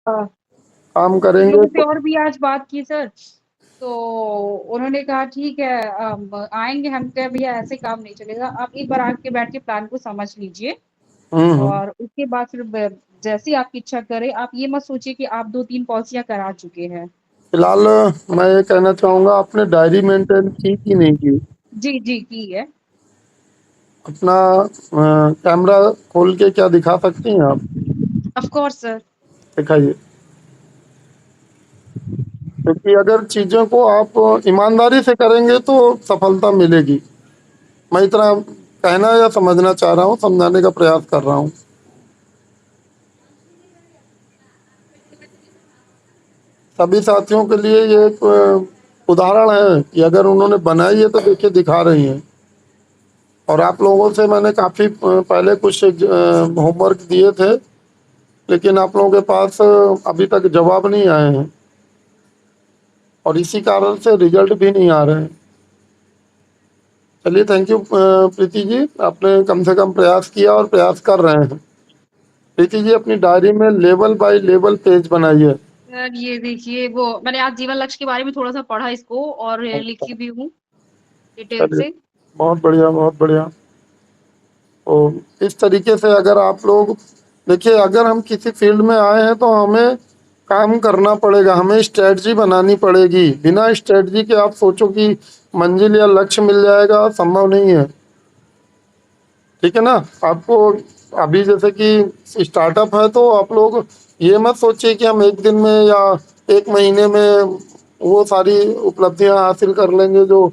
हाँ, काम कुछ करेंगे लोगों से तो। और भी आज बात की सर, तो उन्होंने कहा ठीक है आएँगे। हम कहे भैया ऐसे काम नहीं चलेगा, आप एक बार आके बैठ के प्लान को समझ लीजिए हम्म। और उसके बाद फिर जैसी आपकी इच्छा करें। आप ये मत सोचिए कि आप 2-3 पॉलिसियाँ करा चुके हैं। फिलहाल मैं ये कहना चाहूंगा, आपने डायरी मेंटेन की कि नहीं की? जी, जी, की है। अपना कैमरा खोल के क्या दिखा सकती हैं आप? Of course sir. दिखाइए। क्योंकि अगर चीज़ों को आप ईमानदारी से करेंगे तो सफलता मिलेगी। मैं इतना कहना या समझना चाह रहा हूँ, समझाने का प्रयास कर रहा हूँ। सभी साथियों के लिए ये एक उदाहरण है कि अगर उन्होंने बनाई है तो देखिए दिखा रही हैं। और आप लोगों से मैंने काफ़ी पहले कुछ होमवर्क दिए थे, लेकिन आप लोगों के पास अभी तक जवाब नहीं आए हैं और इसी कारण से रिजल्ट भी नहीं आ रहे हैं। चलिए, थैंक यू प्रीति जी, आपने कम से कम प्रयास किया और प्रयास कर रहे हैं। प्रीति जी, अपनी डायरी में लेवल बाय लेवल पेज बनाइए। सर ये देखिए वो मैंने आज जीवन लक्ष्य के बारे में थोड़ा-सा पढ़ा इसको और लिखी भी हूँ डिटेल चलिए, से। बहुत बढ़िया, बहुत बढ़िया। तो इस तरीके से अगर आप लोग देखिए, अगर हम किसी फील्ड में आए हैं तो हमें काम करना पड़ेगा, हमें स्ट्रेटजी बनानी पड़ेगी। बिना स्ट्रेटजी के आप सोचो कि मंजिल या लक्ष्य मिल जाएगा, संभव नहीं है। ठीक है ना? आपको अभी जैसे कि स्टार्टअप है तो आप लोग ये मत सोचिए कि हम एक दिन में या एक महीने में वो सारी उपलब्धियां हासिल कर लेंगे जो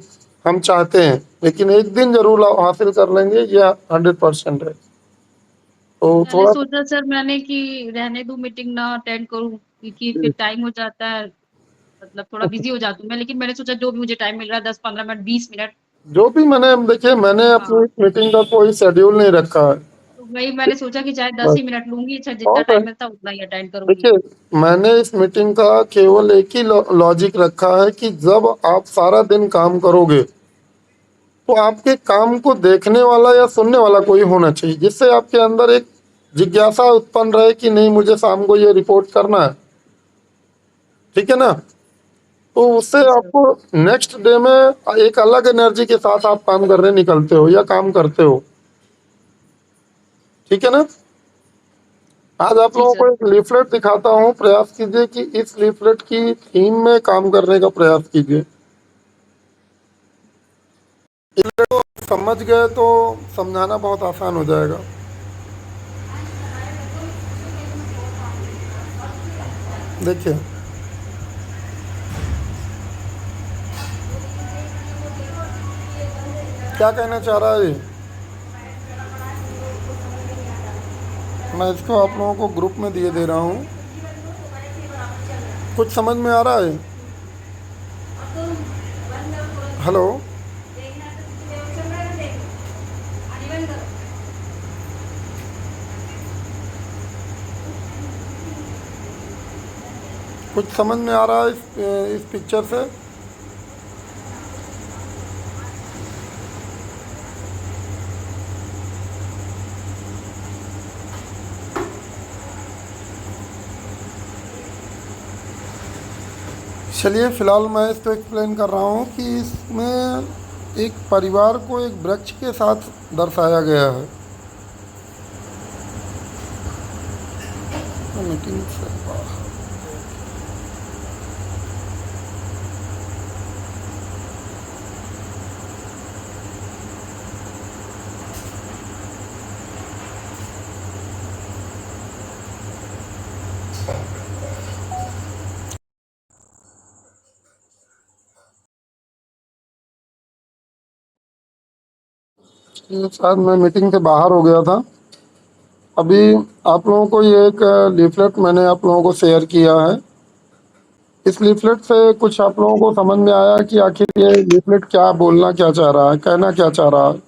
हम चाहते हैं, लेकिन एक दिन जरूर हासिल कर लेंगे, यह 100% है। तो मैंने थोड़ा सा सोचा सर मैंने कि रहने दूँ मीटिंग ना अटेंड करूँ क्योंकि फिर टाइम हो जाता है, मतलब थोड़ा बिज़ी हो जाती हूँ मैं, लेकिन मैंने सोचा जो भी मुझे टाइम मिल रहा है 10-15 मिनट, 20 मिनट। जो भी मैंने देखिए, मैंने अपनी हाँ, मीटिंग का कोई शेड्यूल नहीं रखा है। तो वही मैंने सोचा कि चाहे 10 बस ही मिनट लूँगी, चाहे जितना बहुत है। टाइम मिलता है उतना ही अटेंड करूँगी। देखिए, मैंने इस मीटिंग का केवल एक ही लॉजिक रखा है कि जब आप सारा दिन काम करोगे तो आपके काम को देखने वाला या सुनने वाला कोई होना चाहिए, जिससे आपके अंदर एक जिज्ञासा उत्पन्न रहे कि नहीं, मुझे शाम को ये रिपोर्ट करना है। ठीक है ना? तो उससे जी सर। आपको नेक्स्ट डे में एक अलग एनर्जी के साथ आप काम करने निकलते हो या काम करते हो। ठीक है ना? आज आप जी लोगों को सर। एक लीफलेट दिखाता हूँ, प्रयास कीजिए कि इस लीफलेट की थीम में काम करने का प्रयास कीजिए। समझ गए तो समझाना बहुत आसान हो जाएगा। देखिए, क्या कहना चाह रहा है ये? मैं इसको आप लोगों को ग्रुप में दिए दे रहा हूँ। कुछ समझ में आ रहा है? हेलो? कुछ समझ में आ रहा है इस पिक्चर से? चलिए, फिलहाल मैं इसको एक्सप्लेन कर रहा हूँ कि इसमें एक परिवार को एक वृक्ष के साथ दर्शाया गया है। मीटिंग से बाहर। ये शायद मैं मीटिंग से बाहर हो गया था। अभी आप लोगों को ये एक लीफलेट मैंने आप लोगों को शेयर किया है। इस लीफलेट से कुछ आप लोगों को समझ में आया कि आखिर ये लीफलेट क्या बोलना क्या चाह रहा है, कहना क्या चाह रहा है?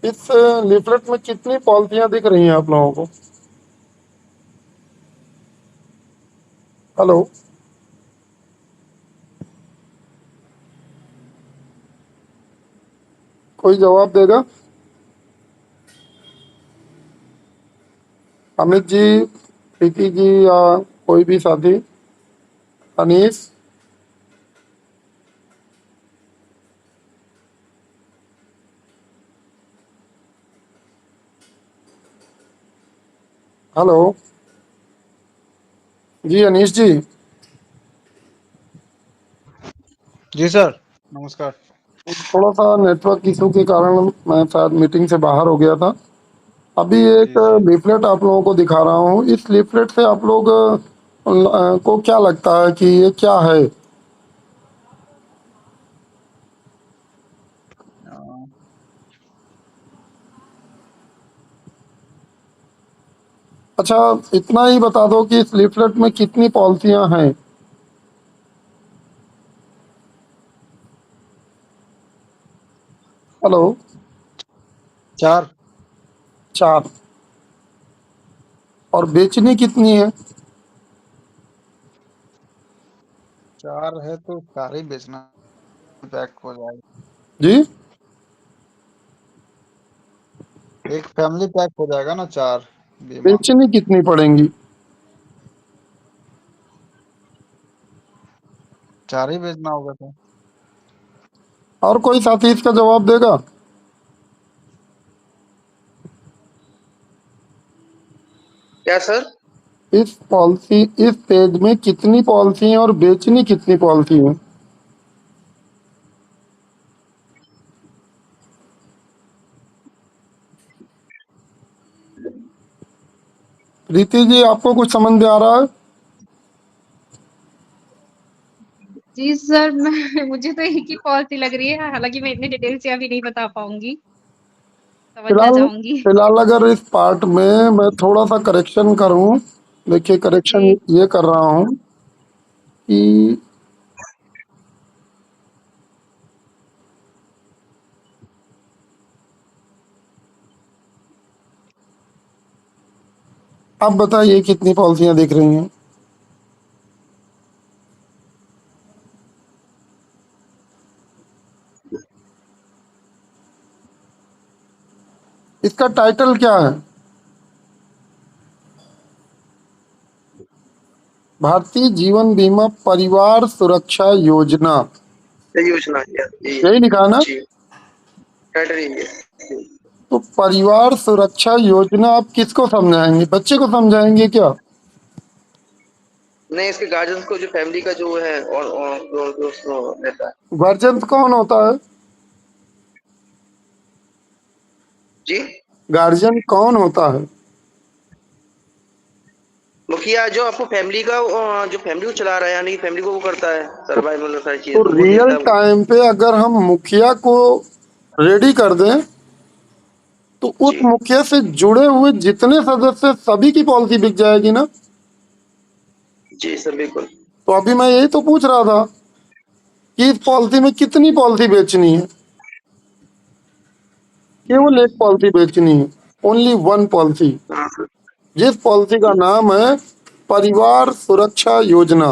इस लीफलेट में कितनी पॉलिसियां दिख रही हैं आप लोगों को? हेलो? कोई जवाब देगा? अमित जी, प्रीति जी, या कोई भी साथी? अनीस? हेलो जी, अनीश जी। जी सर, नमस्कार। थोड़ा सा नेटवर्क इशू के कारण मैं शायद मीटिंग से बाहर हो गया था। अभी एक जी जी। लीफलेट आप लोगों को दिखा रहा हूँ। इस लीफलेट से आप लोग को क्या लगता है कि ये क्या है? अ, अच्छा, इतना ही बता दो कि इस लीफलेट में कितनी पॉलिसियां हैं। हेलो? 4। 4। और बेचनी कितनी है? 4 है तो 4 ही बेचना, पैक हो जाएगा। जी? एक फैमिली पैक हो जाएगा ना 4 बीमा। बेचनी कितनी पड़ेंगी? 4 ही बेचना होगा तो। और कोई साथी इसका जवाब देगा? क्या सर? इस पेज में कितनी पॉलिसी है और बेचनी कितनी पॉलिसी है? प्रीति जी, आपको कुछ समझ में आ रहा है? जी सर, मैं मुझे तो एक ही पॉलिसी लग रही है, हालाँकि मैं इतनी डिटेल से अभी नहीं बता पाऊँगी, समझना फिलहाल चाहूँगी। फिलहाल अगर इस पार्ट में मैं थोड़ा सा करेक्शन करूं, देखिए करेक्शन जी, ये कर रहा हूं कि आप बताइए कितनी पॉलिसियां दिख रही हैं? इसका टाइटल क्या है? भारतीय जीवन बीमा परिवार सुरक्षा योजना, ये योजना यही है। यही लिखा ना? जी, टाइटल यही है। तो परिवार सुरक्षा योजना आप किसको समझाएंगे? बच्चे को समझाएंगे क्या? नहीं, इसके गार्जियंस को, जो फैमिली का जो है और जो रहता है। गार्जियन कौन होता है? जी, गार्जियन कौन होता है? मुखिया जो आपको फैमिली का जो फैमिली को चला रहा है, यानी फैमिली को वो करता है तो, सर्वाइवल सारी तो चीजें, तो वो रियल देखता है वो। टाइम पे अगर हम मुखिया को रेडी कर दें तो उस जी मुखिया से जुड़े हुए जितने सदस्य सभी की पॉलिसी बिक जाएगी ना? जी सर, बिल्कुल। तो अभी मैं यही तो पूछ रहा था कि इस पॉलिसी में कितनी पॉलिसी बेचनी है? केवल एक पॉलिसी बेचनी है, ओनली वन पॉलिसी, हाँ सर। जिस पॉलिसी का नाम है परिवार सुरक्षा योजना।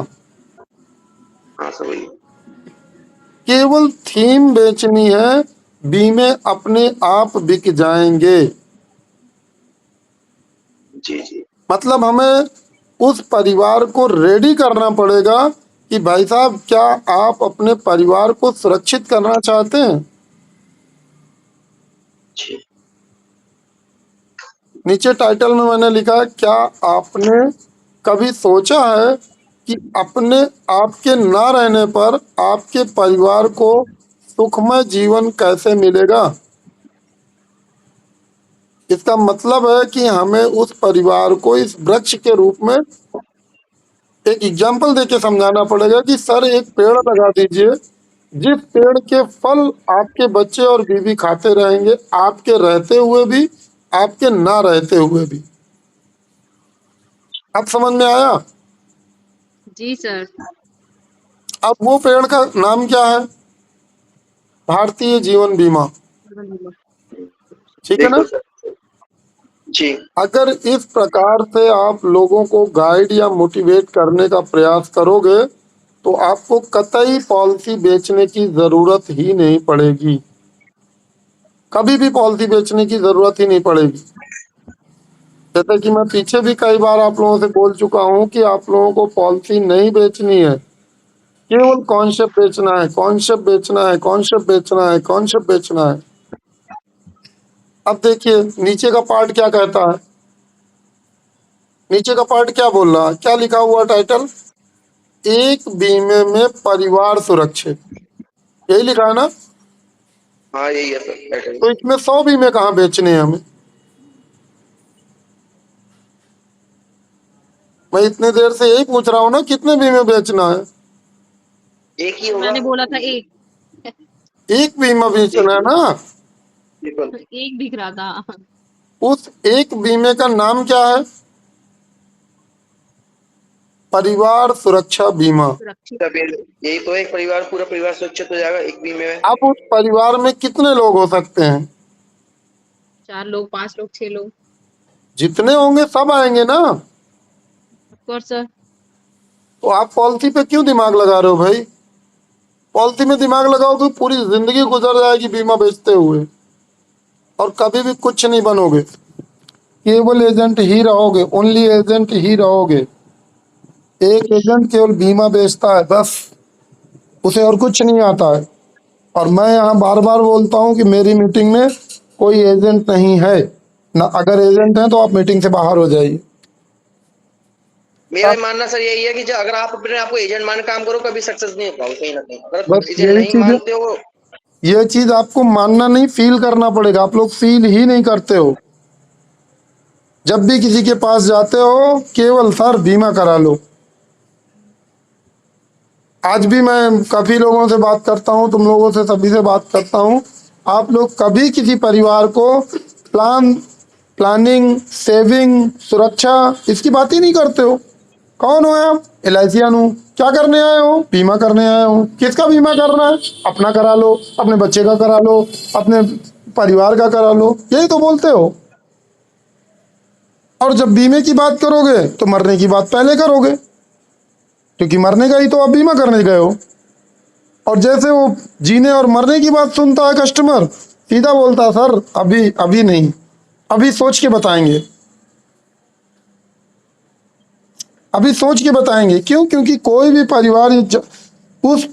हाँ सर, वही। केवल थीम बेचनी है, बीमे अपने आप बिक जाएंगे। जी जी मतलब हमें उस परिवार को रेडी करना पड़ेगा कि भाई साहब, क्या आप अपने परिवार को सुरक्षित करना चाहते हैं? जी नीचे टाइटल में मैंने लिखा है, क्या आपने कभी सोचा है कि अपने आपके ना रहने पर आपके परिवार को सुखमय जीवन कैसे मिलेगा? इसका मतलब है कि हमें उस परिवार को इस वृक्ष के रूप में एक एग्जाम्पल देके समझाना पड़ेगा कि सर, एक पेड़ लगा दीजिए, जिस पेड़ के फल आपके बच्चे और बीवी खाते रहेंगे, आपके रहते हुए भी, आपके ना रहते हुए भी। अब समझ में आया? जी सर। अब वो पेड़ का नाम क्या है? भारतीय जीवन बीमा। ठीक है ना? बिल्कुल सर। जी अगर इस प्रकार से आप लोगों को गाइड या मोटिवेट करने का प्रयास करोगे तो आपको कतई पॉलिसी बेचने की जरूरत ही नहीं पड़ेगी। कभी भी पॉलिसी बेचने की जरूरत ही नहीं पड़ेगी। जैसे कि मैं पीछे भी कई बार आप लोगों से बोल चुका हूं कि आप लोगों को पॉलिसी नहीं बेचनी है, केवल कॉन्सेप्ट बेचना है, कॉन्सेप्ट बेचना है, कॉन्सेप्ट बेचना है, कॉन्सेप्ट बेचना है। अब देखिए नीचे का पार्ट क्या कहता है, नीचे का पार्ट क्या बोल रहा है, क्या लिखा हुआ टाइटल, एक बीमे में परिवार सुरक्षित, यही लिखा है ना। हाँ यही है सर पैटर्न। तो इसमें 100 बीमे कहाँ बेचने हैं हमें। मैं इतने देर से यही पूछ रहा हूँ ना, कितने बीमे बेचना है। एक ही होगा। मैंने बोला था एक। एक बीमा बेचना है ना। बिल्कुल। एक दिख रहा था। उस एक बीमे का नाम क्या है, परिवार सुरक्षा बीमा। सुरक्षित। तब यही तो एक परिवार, पूरा परिवार सुरक्षित हो जाएगा एक बीमे में। अब उस परिवार में कितने लोग हो सकते हैं, 4 लोग, 5 लोग, 6 लोग। जितने होंगे सब आएंगे ना। Of course sir. तो आप पॉलिसी पे क्यों दिमाग लगा रहे हो भाई। पॉलिसी में दिमाग लगाओ तो पूरी जिंदगी गुजर जाएगी बीमा बेचते हुए और कभी भी कुछ नहीं बनोगे, केवल एजेंट ही रहोगे, ओनली एजेंट ही रहोगे। एक एजेंट केवल बीमा बेचता है बस, उसे और कुछ नहीं आता है। और मैं यहाँ बार बार बोलता हूँ कि मेरी मीटिंग में कोई एजेंट नहीं है ना, अगर एजेंट है तो आप मीटिंग से बाहर हो जाइए। मेरा मानना सर यही है कि जो अगर आप अपने आप को एजेंट मान काम करो कभी सक्सेस नहीं हो पाओगे कहीं ना कहीं, अगर बस एजेंट यही नहीं चीज है, मानते हो। ये चीज आपको मानना नहीं, फील करना पड़ेगा। आप लोग फील ही नहीं करते हो। जब भी किसी के पास जाते हो केवल सर बीमा करा लो। आज भी मैं काफी लोगों से बात करता हूँ, तुम लोगों से सभी से बात करता हूँ, आप लोग कभी किसी परिवार को प्लानिंग, सेविंग, सुरक्षा इसकी बात ही नहीं करते हो। कौन हो आप, LIC हूँ। क्या करने आए हो, बीमा करने आए हो। किसका बीमा करना है, अपना करा लो, अपने बच्चे का करा लो, अपने परिवार का करा लो, यही तो बोलते हो। और जब बीमे की बात करोगे तो मरने की बात पहले करोगे, क्योंकि मरने का ही तो आप बीमा करने गए हो। और जैसे वो जीने और मरने की बात सुनता है कस्टमर, सीधा बोलता है सर अभी अभी नहीं, अभी सोच के बताएंगे, अभी सोच के बताएंगे। क्यों, क्योंकि कोई भी परिवार उस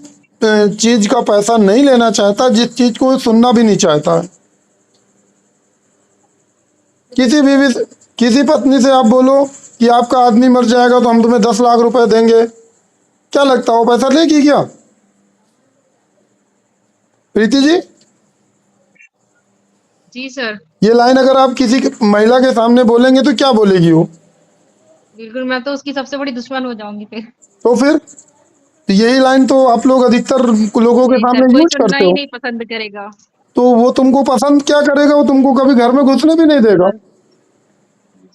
चीज का पैसा नहीं लेना चाहता जिस चीज को वो सुनना भी नहीं चाहता है। किसी पत्नी से आप बोलो कि आपका आदमी मर जाएगा तो हम तुम्हें 10 लाख रुपए देंगे, क्या लगता है वो पैसा लेगी क्या, प्रीति जी। जी सर। ये लाइन अगर आप किसी महिला के सामने बोलेंगे तो क्या बोलेगी वो। बिल्कुल, मैं तो उसकी सबसे बड़ी दुश्मन हो जाऊंगी फिर। तो फिर तो यही लाइन तो आप लोग अधिकतर लोगों के जी सर, सामने कोई यूज सुनना करते ही हो। नहीं पसंद करेगा। तो वो तुमको पसंद क्या करेगा, वो तुमको कभी घर में घुसने भी नहीं देगा। सर।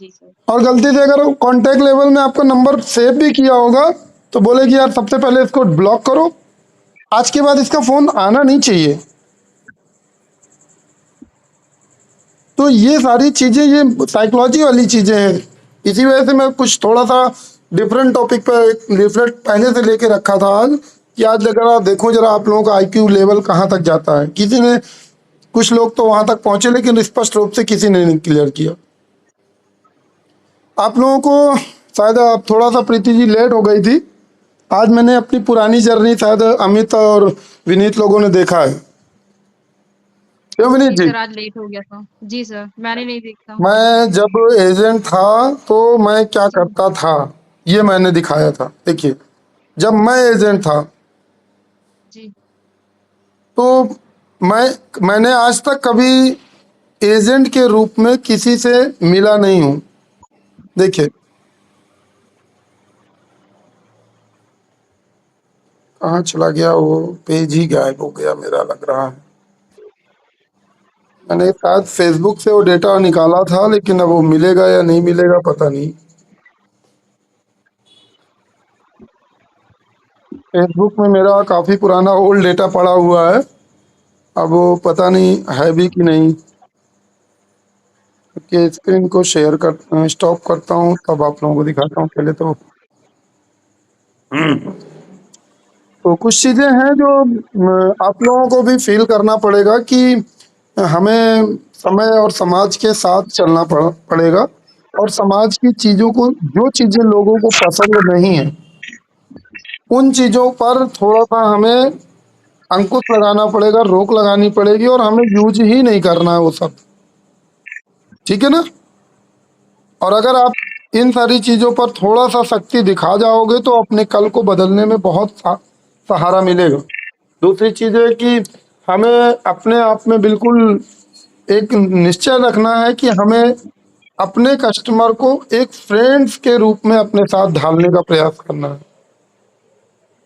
जी सर। और गलती से अगर कांटेक्ट लेवल में आपका नंबर सेव भी किया होगा तो बोलेगी यार सबसे पहले इसको ब्लॉक करो, आज के बाद इसका फोन आना नहीं चाहिए। तो ये सारी चीजें, ये साइकोलॉजी वाली चीजें हैं। इसी वजह से मैं कुछ थोड़ा सा डिफरेंट टॉपिक पर लिफलेट पहले से लेके रखा था आज, कि आज अगर आप देखो जरा आप लोगों का IQ लेवल कहाँ तक जाता है। किसी ने, कुछ लोग तो वहां तक पहुंचे लेकिन स्पष्ट रूप से किसी ने नहीं क्लियर किया। आप लोगों को शायद थोड़ा सा प्रीति जी लेट हो गई थी। आज मैंने अपनी पुरानी जर्नी शायद अमित और विनीत लोगों ने देखा है, क्यों विनीत जी जी। सर, आज लेट हो गया था। जी सर, मैंने नहीं देखा। मैं जब एजेंट था तो मैं क्या जी। करता था ये मैंने दिखाया था। देखिए जब मैं एजेंट था जी। तो मैंने आज तक कभी एजेंट के रूप में किसी से मिला नहीं हूं। देखिए कहाँ चला गया वो पेज, ही गायब हो गया मेरा लग रहा है। मैंने शायद फेसबुक से वो डेटा निकाला था लेकिन अब वो मिलेगा या नहीं मिलेगा पता नहीं। फेसबुक में मेरा काफी पुराना ओल्ड डेटा पड़ा हुआ है, अब वो पता नहीं है भी कि नहीं। कि स्क्रीन को शेयर कर स्टॉप करता हूँ तब आप लोगों को दिखाता हूँ पहले तो। तो कुछ चीजें हैं जो आप लोगों को भी फील करना पड़ेगा कि हमें समय और समाज के साथ चलना पड़ेगा, और समाज की चीजों को, जो चीजें लोगों को पसंद नहीं है, उन चीजों पर थोड़ा सा हमें अंकुश लगाना पड़ेगा, रोक लगानी पड़ेगी, और हमें यूज ही नहीं करना है वो सब। ठीक है ना? और अगर आप इन सारी चीजों पर थोड़ा सा सख्ती दिखा जाओगे तो अपने कल को बदलने में बहुत सहारा मिलेगा। दूसरी चीज है कि हमें अपने आप में बिल्कुल एक निश्चय रखना है कि हमें अपने कस्टमर को एक फ्रेंड्स के रूप में अपने साथ ढालने का प्रयास करना है।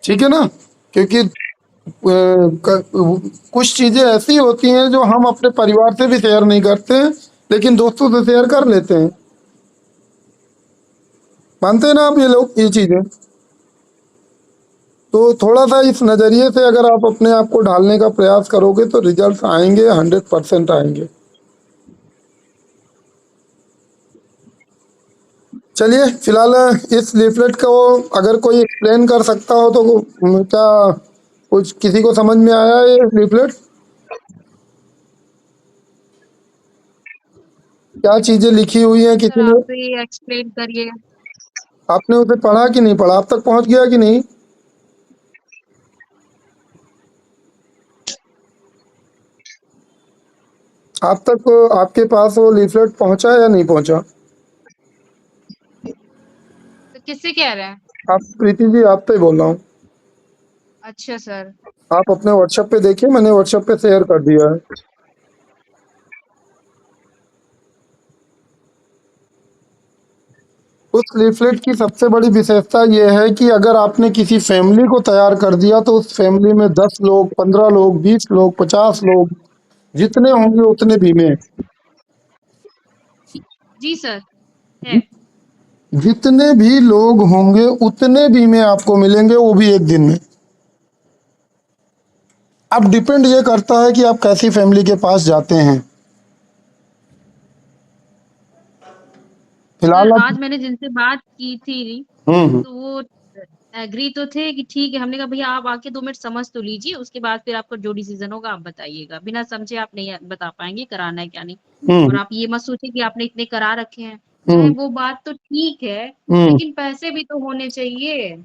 ठीक है ना? क्योंकि कुछ चीजें ऐसी होती हैं जो हम अपने परिवार से भी शेयर नहीं करते हैं, लेकिन दोस्तों से शेयर कर लेते हैं। मानते हैं ना आप ये लोग ये चीजें? तो थोड़ा सा इस नजरिए से अगर आप अपने आप को ढालने का प्रयास करोगे तो रिजल्ट आएंगे, 100% आएंगे। चलिए, फिलहाल इस लीफलेट को अगर कोई एक्सप्लेन कर सकता हो तो क्या कुछ किसी को समझ में आया ये लीफलेट? क्या चीजें लिखी हुई हैं सर किसी ने? आप ही एक्सप्लेन करिए। आपने उसे पढ़ा कि नहीं पढ़ा? आप तक पहुंच गया कि नहीं? आप तक, आपके पास वो लीफलेट पहुंचा या नहीं पहुंचा? तो किससे कह रहे हैं? आप प्रीति जी, आप पे ही बोल रहा हूँ। अच्छा सर। आप अपने व्हाट्सएप पे देखिए, मैंने व्हाट्सएप पे शेयर कर दिया है। उस लीफलेट की सबसे बड़ी विशेषता यह है कि अगर आपने किसी फैमिली को तैयार कर दिया तो उस फैमिली में 10 लोग, 15 लोग, 20 लोग, 50 लोग, जितने होंगे उतने बीमे, जी सर है। जितने भी लोग होंगे उतने बीमे आपको मिलेंगे, वो भी एक दिन में। अब डिपेंड ये करता है कि आप कैसी फैमिली के पास जाते हैं। सर फिलहाल आप आज मैंने जिनसे बात की थी हम्म तो वो एग्री तो थे कि ठीक है। हमने कहा भैया आप आके 2 मिनट समझ तो लीजिए, उसके बाद फिर आपका जो डिसीजन होगा आप बताइएगा। बिना समझे आप नहीं बता पाएंगे कराना है क्या नहीं। और हम्म आप ये मत सोचिए कि आपने इतने करा रखे हैं। हम्म वो बात तो ठीक है, हम्म लेकिन पैसे भी तो होने चाहिए।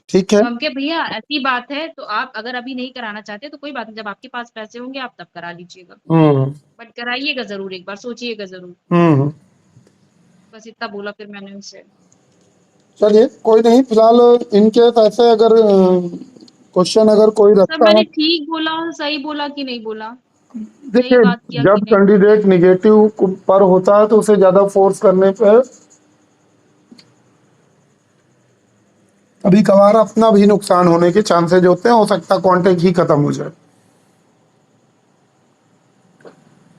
ठीक है। तो हम कहे भैया ऐसी बात है तो आप अगर अभी नहीं कराना चाहते तो कोई बात नहीं, जब आपके पास पैसे होंगे आप तब करा लीजिएगा। हम्म बट कराइएगा जरूर, एक बार सोचिएगा जरूर। हम्म बस इतना बोला फिर मैंने उनसे। चलिए, कोई नहीं। फिलहाल इनके ऐसे अगर क्वेश्चन अगर कोई सब रखता है, मैंने ठीक बोला, सही बोला कि नहीं बोला, सही देखिए, बात किया कि जब नहीं? कैंडिडेट निगेटिव पर होता है तो उसे ज्यादा फोर्स करने पे कभी कभार अपना भी नुकसान होने के चांसेज होते हैं। हो सकता है कॉन्टेक्ट ही खत्म हो जाए।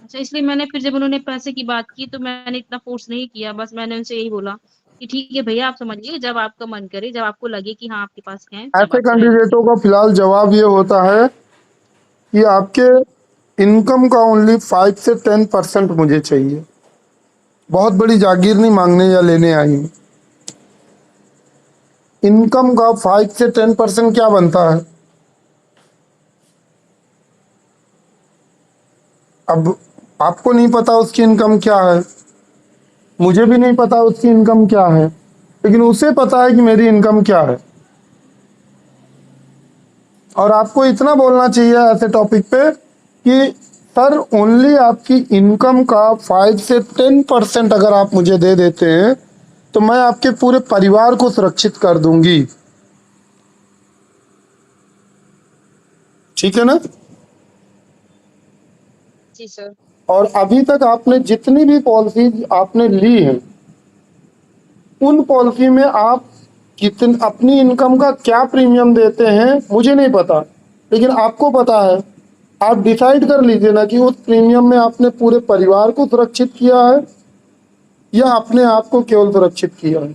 अच्छा, इसलिए मैंने फिर जब उन्होंने पैसे की बात की तो मैंने इतना फोर्स नहीं किया। बस मैंने उनसे यही बोला कि ठीक है भैया आप समझिए, जब आपका मन करे, जब आपको लगे कि हाँ आपके पास है, तब ऐसे आप करा लीजिए। कैंडिडेटों का फिलहाल जवाब ये होता है कि आपके इनकम का ओनली 5 से 10% मुझे चाहिए। बहुत बड़ी जागीर नहीं मांगने या लेने आई हूँ। इनकम का 5 से 10% क्या बनता है? अब आपको नहीं पता उसकी इनकम क्या है, मुझे भी नहीं पता उसकी इनकम क्या है, लेकिन उसे पता है कि मेरी इनकम क्या है। और आपको इतना बोलना चाहिए ऐसे टॉपिक पे कि सर, ओनली आपकी इनकम का 5 से 10% अगर आप मुझे दे देते हैं तो मैं आपके पूरे परिवार को सुरक्षित कर दूंगी। ठीक है ना? जी सर। और अभी तक आपने जितनी भी पॉलिसी आपने ली है, उन पॉलिसी में आप कितन अपनी इनकम का क्या प्रीमियम देते हैं मुझे नहीं पता, लेकिन आपको पता है। आप डिसाइड कर लीजिए ना कि उस प्रीमियम में आपने पूरे परिवार को सुरक्षित किया है या अपने आप को केवल सुरक्षित किया है।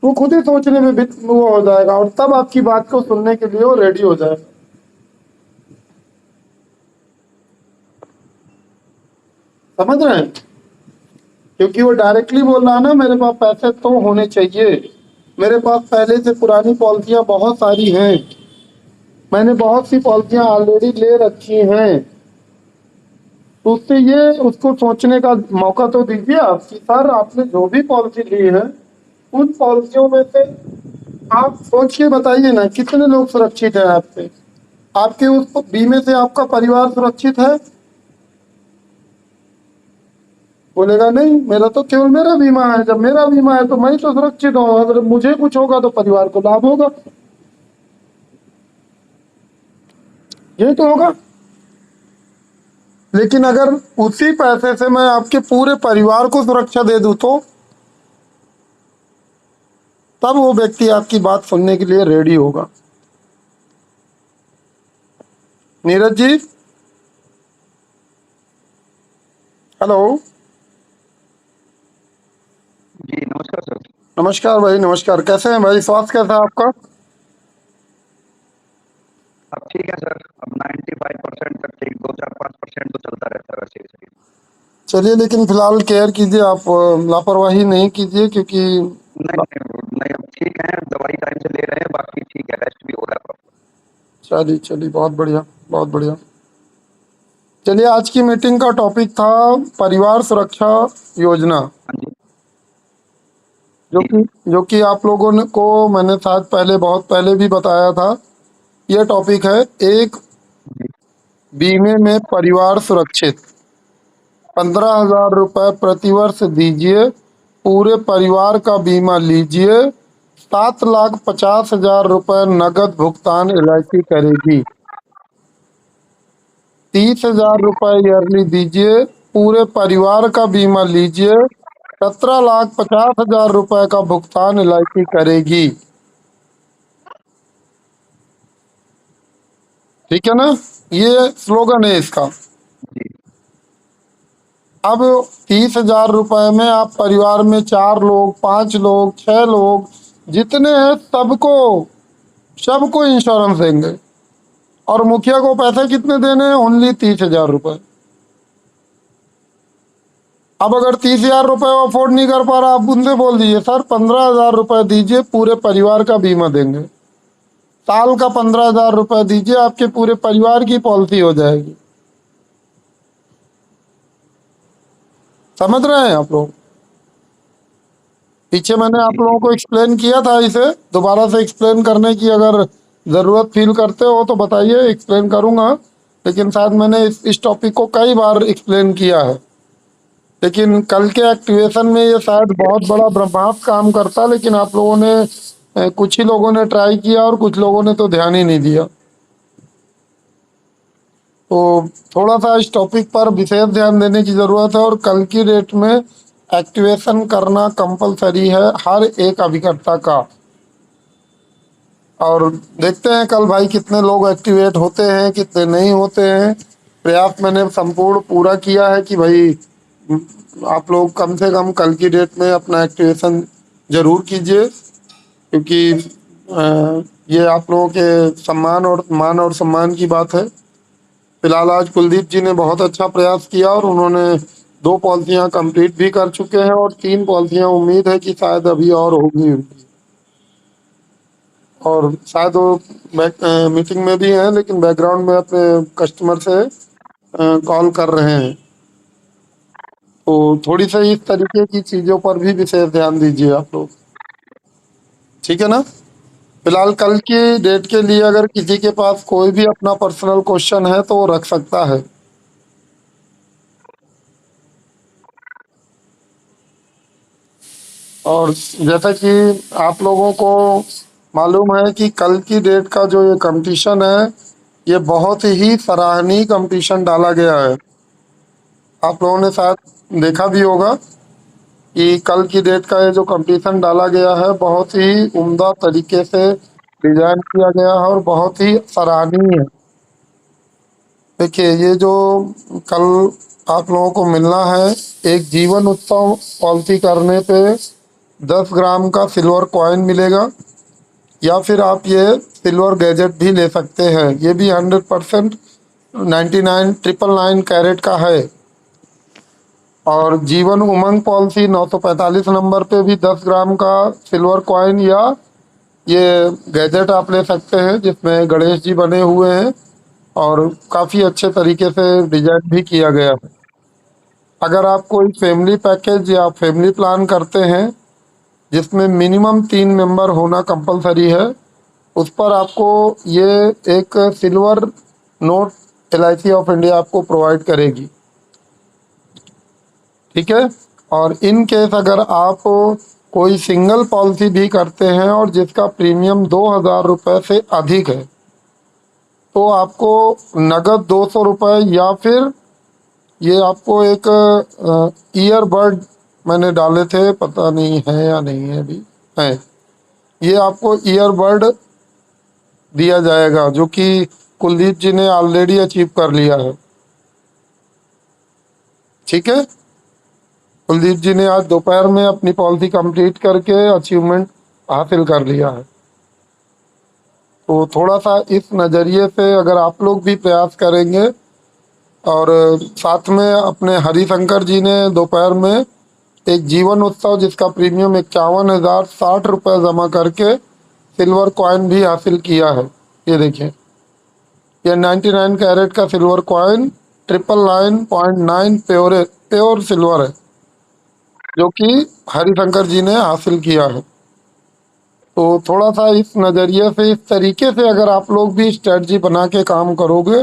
वो खुद ही सोचने में भी वो हो जाएगा, और तब आपकी बात को सुनने के लिए वो रेडी हो जाएगा। समझ रहे हैं? क्योंकि वो डायरेक्टली बोल रहा है ना, मेरे पास पैसे तो होने चाहिए, मेरे पास पहले से पुरानी पॉलिसियां बहुत सारी हैं, मैंने बहुत सी पॉलिसियां ऑलरेडी ले रखी हैं। तो उससे ये उसको सोचने का मौका तो दीजिए आप कि सर आपने जो भी पॉलिसी ली है उन पॉलिसियों में से आप सोच के बताइए ना कितने लोग सुरक्षित है आपसे, आपके उस बीमे से आपका परिवार सुरक्षित है? बोलेगा नहीं, मेरा तो केवल मेरा बीमा है, जब मेरा बीमा है तो मैं तो सुरक्षित हूँ, अगर मुझे कुछ होगा तो परिवार को लाभ होगा, यही तो होगा। लेकिन अगर उसी पैसे से मैं आपके पूरे परिवार को सुरक्षा दे दूं तो तब वो व्यक्ति आपकी बात सुनने के लिए रेडी होगा। नीरज जी, हेलो। जी नमस्कार सर। नमस्कार भाई, नमस्कार। कैसे हैं भाई, स्वास्थ्य कैसा है आपका? अब ठीक है सर, अब 95% तक ठीक, 2-4-5% तो चलता रहता है वैसे ही सही। चलिए, लेकिन फिलहाल केयर कीजिए आप, लापरवाही नहीं कीजिए क्योंकि नहीं अब ठीक है, दवाई टाइम से ले रहे हैं, बाकी ठीक है, रेस्ट भी हो रहा है प्रॉपर। चलिए चलिए, बहुत बढ़िया, बहुत बढ़िया। चलिए, आज की मीटिंग का टॉपिक था परिवार सुरक्षा योजना, हाँ जी जो कि आप लोगों ने को मैंने शायद पहले, बहुत पहले भी बताया था। यह टॉपिक है एक जी बीमे में परिवार सुरक्षित। 15,000 रुपये प्रतिवर्ष दीजिए, पूरे परिवार का बीमा लीजिए, 7,50,000 रुपये नगद भुगतान LIC करेगी। 30,000 रुपये ईयरली दीजिए, पूरे परिवार का बीमा लीजिए, 17,50,000 रुपये का भुगतान LIC करेगी। ठीक है ना, ये स्लोगन है इसका। जी अब 30,000 रुपये में आप परिवार में 4 लोग, 5 लोग, 6 लोग जितने हैं सबको इंश्योरेंस देंगे। और मुखिया को पैसे कितने देने हैं? ओनली 30,000 रुपये। अब अगर 30,000 रुपये वो अफोर्ड नहीं कर पा रहा, आप उनसे बोल दीजिए सर 15,000 रुपये दीजिए, पूरे परिवार का बीमा देंगे। साल का 15,000 रुपये दीजिए, आपके पूरे परिवार की पॉलिसी हो जाएगी। समझ रहे हैं आप लोग? पीछे मैंने आप लोगों को एक्सप्लेन किया था, इसे दोबारा से एक्सप्लेन करने की अगर ज़रूरत फील करते हो तो बताइए, एक्सप्लेन करूंगा। लेकिन शायद मैंने इस टॉपिक को कई बार एक्सप्लेन किया है, लेकिन कल के एक्टिवेशन में ये शायद बहुत बड़ा ब्रह्मास्त्र काम करता, लेकिन आप लोगों ने कुछ ही लोगों ने ट्राई किया और कुछ लोगों ने तो ध्यान ही नहीं दिया। तो थोड़ा सा इस टॉपिक पर विशेष ध्यान देने की ज़रूरत है, और कल की डेट में एक्टिवेशन करना कंपलसरी है हर एक अभिकर्ता का। और देखते हैं कल भाई कितने लोग एक्टिवेट होते हैं, कितने नहीं होते हैं। प्रयास मैंने संपूर्ण पूरा किया है कि भाई आप लोग कम से कम कल की डेट में अपना एक्टिवेशन जरूर कीजिए, क्योंकि ये आप लोगों के सम्मान और मान और सम्मान की बात है। फिलहाल आज कुलदीप जी ने बहुत अच्छा प्रयास किया और उन्होंने 2 पॉलिसियां कंप्लीट भी कर चुके हैं, और 3 पॉलिसियां उम्मीद है कि शायद अभी और होगी उनकी। और शायद वो मीटिंग में भी हैं, लेकिन बैकग्राउंड में अपने कस्टमर से कॉल कर रहे हैं। तो थोड़ी सी इस तरीके की चीज़ों पर भी विशेष ध्यान दीजिए आप लोग, ठीक है ना। फिलहाल कल की डेट के लिए अगर किसी के पास कोई भी अपना पर्सनल क्वेश्चन है तो वो रख सकता है। और जैसा कि आप लोगों को मालूम है कि कल की डेट का जो ये कंपटीशन है, ये बहुत ही सराहनीय कंपटीशन डाला गया है। आप लोगों ने शायद देखा भी होगा कि कल की डेट का ये जो कंपटीशन डाला गया है, बहुत ही उम्दा तरीके से डिजाइन किया गया है और बहुत ही सराहनीय है। देखिए, ये जो कल आप लोगों को मिलना है, एक जीवन उत्सव पॉलिसी करने पे 10 ग्राम का सिल्वर कॉइन मिलेगा, या फिर आप ये सिल्वर गैजेट भी ले सकते हैं। ये भी 100% 99,999 कैरेट का है। और जीवन उमंग पॉलिसी 945 नंबर पे भी 10 ग्राम का सिल्वर कॉइन या ये गैजेट आप ले सकते हैं, जिसमें गणेश जी बने हुए हैं। और काफ़ी अच्छे तरीके से डिजाइन भी किया गया है। अगर आप कोई फैमिली पैकेज या फैमिली प्लान करते हैं जिसमें मिनिमम 3 मेंबर होना कंपलसरी है, उस पर आपको ये एक silver note LIC of India आपको प्रोवाइड करेगी। ठीक है। और इन केस अगर आप कोई सिंगल पॉलिसी भी करते हैं और जिसका प्रीमियम 2,000 रुपये से अधिक है, तो आपको नगद 200 रुपये या फिर ये आपको एक ईयरबड मैंने डाले थे, पता नहीं है या नहीं है, अभी है, ये आपको ईयरबड दिया जाएगा जो कि कुलदीप जी ने ऑलरेडी अचीव कर लिया है। ठीक है। कुलदीप जी ने आज दोपहर में अपनी पॉलिसी कंप्लीट करके अचीवमेंट हासिल कर लिया है। तो थोड़ा सा इस नज़रिए से अगर आप लोग भी प्रयास करेंगे, और साथ में अपने हरिशंकर जी ने दोपहर में एक जीवन उत्सव जिसका प्रीमियम 51,060 रुपये जमा करके सिल्वर कॉइन भी हासिल किया है। ये देखिए, ये 99 कैरेट का सिल्वर कॉइन 999.9 प्योर सिल्वर है जो कि हरिशंकर जी ने हासिल किया है। तो थोड़ा सा इस नज़रिए से, इस तरीके से अगर आप लोग भी स्ट्रेटजी बना के काम करोगे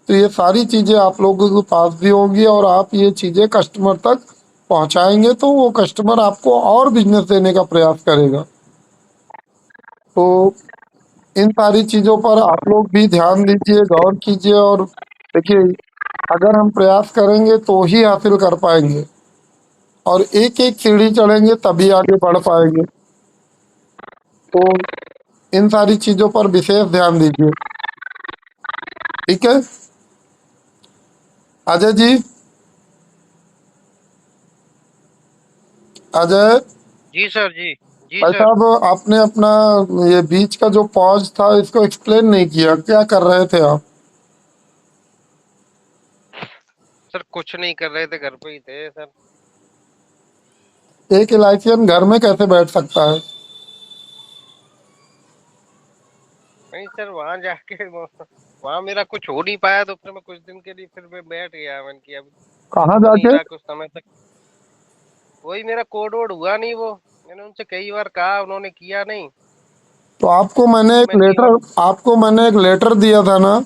तो ये सारी चीज़ें आप लोगों के पास भी होंगी और आप ये चीज़ें कस्टमर तक पहुंचाएंगे तो वो कस्टमर आपको और बिजनेस देने का प्रयास करेगा। तो इन सारी चीज़ों पर आप लोग भी ध्यान दीजिए, गौर कीजिए, और देखिए अगर हम प्रयास करेंगे तो ही हासिल कर पाएंगे, और एक एक सीढ़ी चढ़ेंगे तभी आगे बढ़ पाएंगे। तो इन सारी चीज़ों पर विशेष ध्यान दीजिए। ठीक है। अजय जी, अजय जी सर। जी भाई सर। साहब, आपने अपना ये बीच का जो पॉज था इसको एक्सप्लेन नहीं किया, क्या कर रहे थे आप? सर कुछ नहीं कर रहे थे, घर पे ही थे सर। एक LICian घर में कैसे बैठ सकता है? नहीं सर, वहां जाके वहां मेरा कुछ हो नहीं पाया तो फिर मैं कुछ दिन के लिए फिर मैं बैठ गया। मैंने कि अब कहाँ हो नहीं जाके? रहा कुछ समय तक, वही मेरा कोड वोड हुआ नहीं। वो मैंने उनसे कई बार कहा, उन्होंने किया नहीं। तो तो मैंने कि आपको मैंने एक लेटर दिया था ना?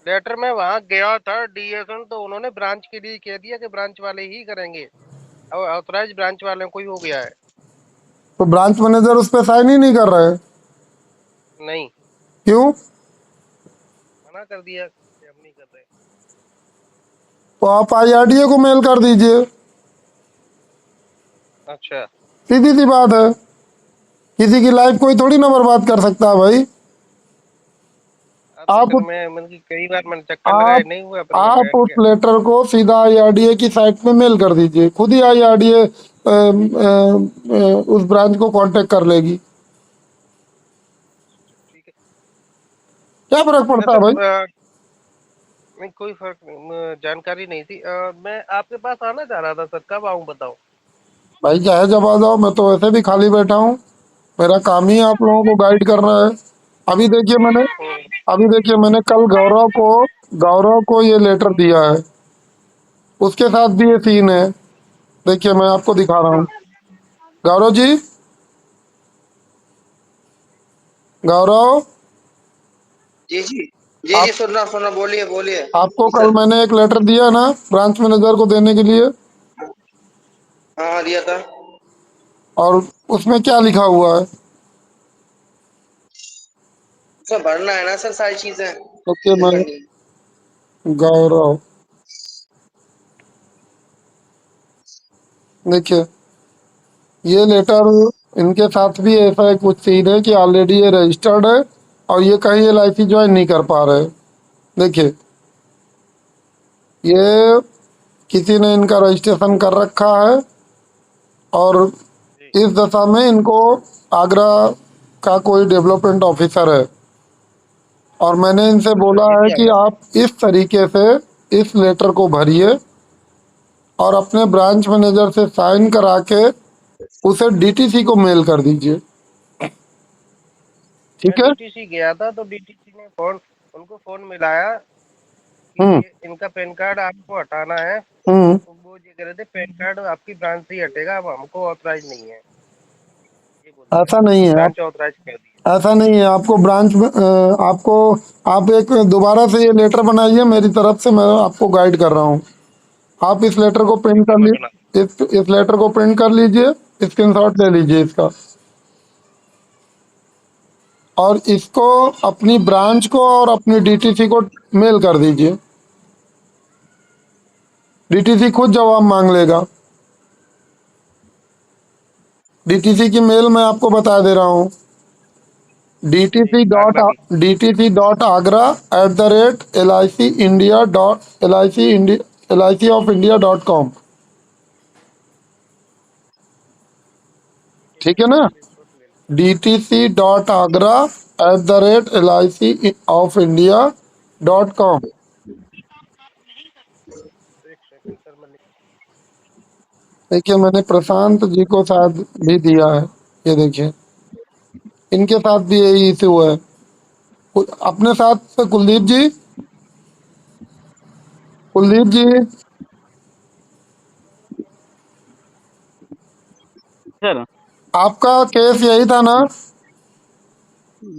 लेटर में वहां गया था DSN, तो उन्होंने ब्रांच के लिए कह दिया कि ब्रांच वाले ही करेंगे। अब ऑथराइज ब्रांच वाले को ही हो गया है। तो ब्रांच मैनेजर उस पर साइन ही नहीं कर रहे? नहीं, क्यों? मना कर दिया कि हम नहीं कर रहे। तो आप IRDA को मेल कर दीजिए, अच्छा। सीधी सी बात है। किसी की लाइफ कोई थोड़ी ना बर्बाद कर सकता है भाई। अब तो आप फिर मैं मतलब कि कई बार मैंने चक्कर लगाए, आप नहीं हुआ, फिर मैं आप बैठ उस गया। लेटर को सीधा IRDA की साइट में मेल कर दीजिए, खुद ही IRDA उस ब्रांच को कांटेक्ट कर लेगी। ठीक है। क्या फर्क मैं पड़ता है सर भाई? नहीं, कोई फर्क नहीं, जानकारी नहीं थी। मैं आपके पास आना चाह रहा था सर, कब आऊं बताओ? भाई चाहे जब आ जाओ, मैं तो वैसे भी खाली बैठा हूँ। मेरा काम ही आप लोगों को गाइड करना है। अभी देखिए मैंने अभी देखिए मैंने कल गौरव को ये लेटर दिया है, उसके साथ भी ये सीन है। देखिए मैं आपको दिखा रहा हूँ। गौरव जी, गौरव, जी जी जी आप जी, सुन रहा सुन रहा, बोलिए बोलिए आपको जी कल सर। मैंने एक लेटर दिया ना ब्रांच मैनेजर को देने के लिए, हाँ हाँ, दिया था। और उसमें क्या लिखा हुआ है? सर भरना है ना सर, सारी चीजें देखिए फिल मैं, करनी है। गौरव, देखिए ये लेटर, इनके साथ भी ऐसा है, कुछ सीन है कि ऑलरेडी ये रजिस्टर्ड है और ये कहीं LIC ज्वाइन नहीं कर पा रहे। देखिए ये किसी ने इनका रजिस्ट्रेशन कर रखा है, और जी। इस दशा में इनको आगरा का कोई डेवलपमेंट ऑफिसर है, और मैंने इनसे अच्छा, बोला ये है भी कि आएगा। आप इस तरीके से इस लेटर को भरिए और अपने ब्रांच मैनेजर से साइन करा के उसे DTC को मेल कर दीजिए। मैं ठीक है। DTC गया था तो DTC ने फोन, उनको फोन मिलाया कि हम्म इनका पैन कार्ड आपको हटाना है, हम्म तो वो ये कह रहे थे पैन कार्ड आपकी ब्रांच से ही हटेगा, अब हमको ऑथराइज नहीं है, ये बोल रहे ऐसा थे। नहीं है आप, ब्रांच ऑथराइज कर दी ऐसा नहीं है आपको ब्रांच में आपको, आप एक दोबारा से ये लेटर बनाइए मेरी तरफ से, मैं आपको गाइड कर रहा हूँ। आप इस लेटर को है। प्रिंट ठीक है, कर मैं ली, बना। इस लेटर को प्रिंट कर लीजिए, स्क्रीनशॉट ले लीजिए इसका, और इसको अपनी ब्रांच को और अपनी डीटीसी को मेल कर दीजिए। डीटीसी खुद जवाब मांग लेगा। डीटीसी की मेल मैं आपको बता दे रहा हूँ, जी, आगरा की। dtc.agra@licindia.lic of इंडिया.com। ठीक ठीक है, है मैं ना? स्क्रीनशॉट ले लूँ। dtc.agra@lic-of-india.com। एक सेकंड सर, मैं देखिए मैंने प्रशांत जी को शायद भी दिया है, ये देखिए इनके साथ भी यही इशू है। अपने साथ कुलदीप जी, कुलदीप जी सर आपका केस यही था ना?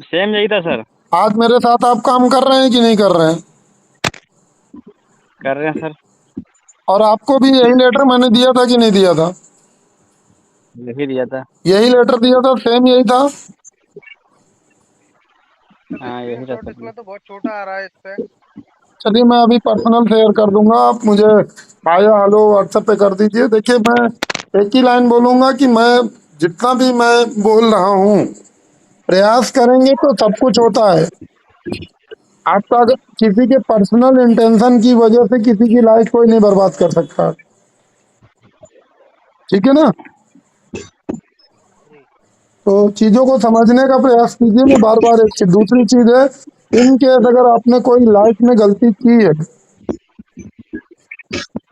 सेम यही था सर। आज मेरे साथ आप काम कर रहे हैं कि नहीं कर रहे हैं? कर रहे हैं सर। और आपको भी यही लेटर मैंने दिया था कि नहीं दिया था? यही दिया था। यही लेटर दिया था, सेम यही था। हाँ यही था स्क्रीनशॉट सर। इसमें तो बहुत छोटा आ रहा है इस पे। चलिए मैं अभी पर्सनल शेयर कर दूंगा, आप मुझे हाय हेलो व्हाट्सएप पे कर दीजिए। देखिए मैं एक ही लाइन बोलूंगा कि मैं जितना भी मैं बोल रहा हूँ, प्रयास करेंगे तो सब कुछ होता है। आपका अगर किसी के पर्सनल इंटेंशन की वजह से किसी की लाइफ कोई नहीं बर्बाद कर सकता, ठीक है ना? जी तो चीजों को समझने का प्रयास कीजिए। मैं बार बार एक चीज, दूसरी चीज है, इन केस अगर आपने कोई लाइफ में गलती की है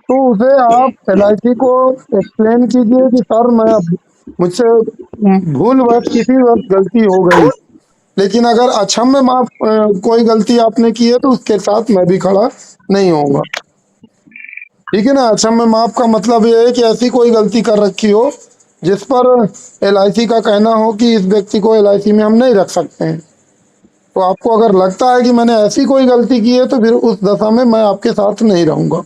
तो उसे आप एलआईसी को एक्सप्लेन कीजिए कि सर मैं मुझसे भूलवश किसी वक्त गलती हो गई, लेकिन अगर अक्षम्य माफ कोई गलती आपने की है तो उसके साथ मैं भी खड़ा नहीं होऊंगा, ठीक है ना? अक्षम्य माफ का मतलब ये है कि ऐसी कोई गलती कर रखी हो जिस पर एलआईसी का कहना हो कि इस व्यक्ति को एलआईसी में हम नहीं रख सकते हैं। तो आपको अगर लगता है कि मैंने ऐसी कोई गलती की है तो फिर उस दशा में मैं आपके साथ नहीं रहूंगा,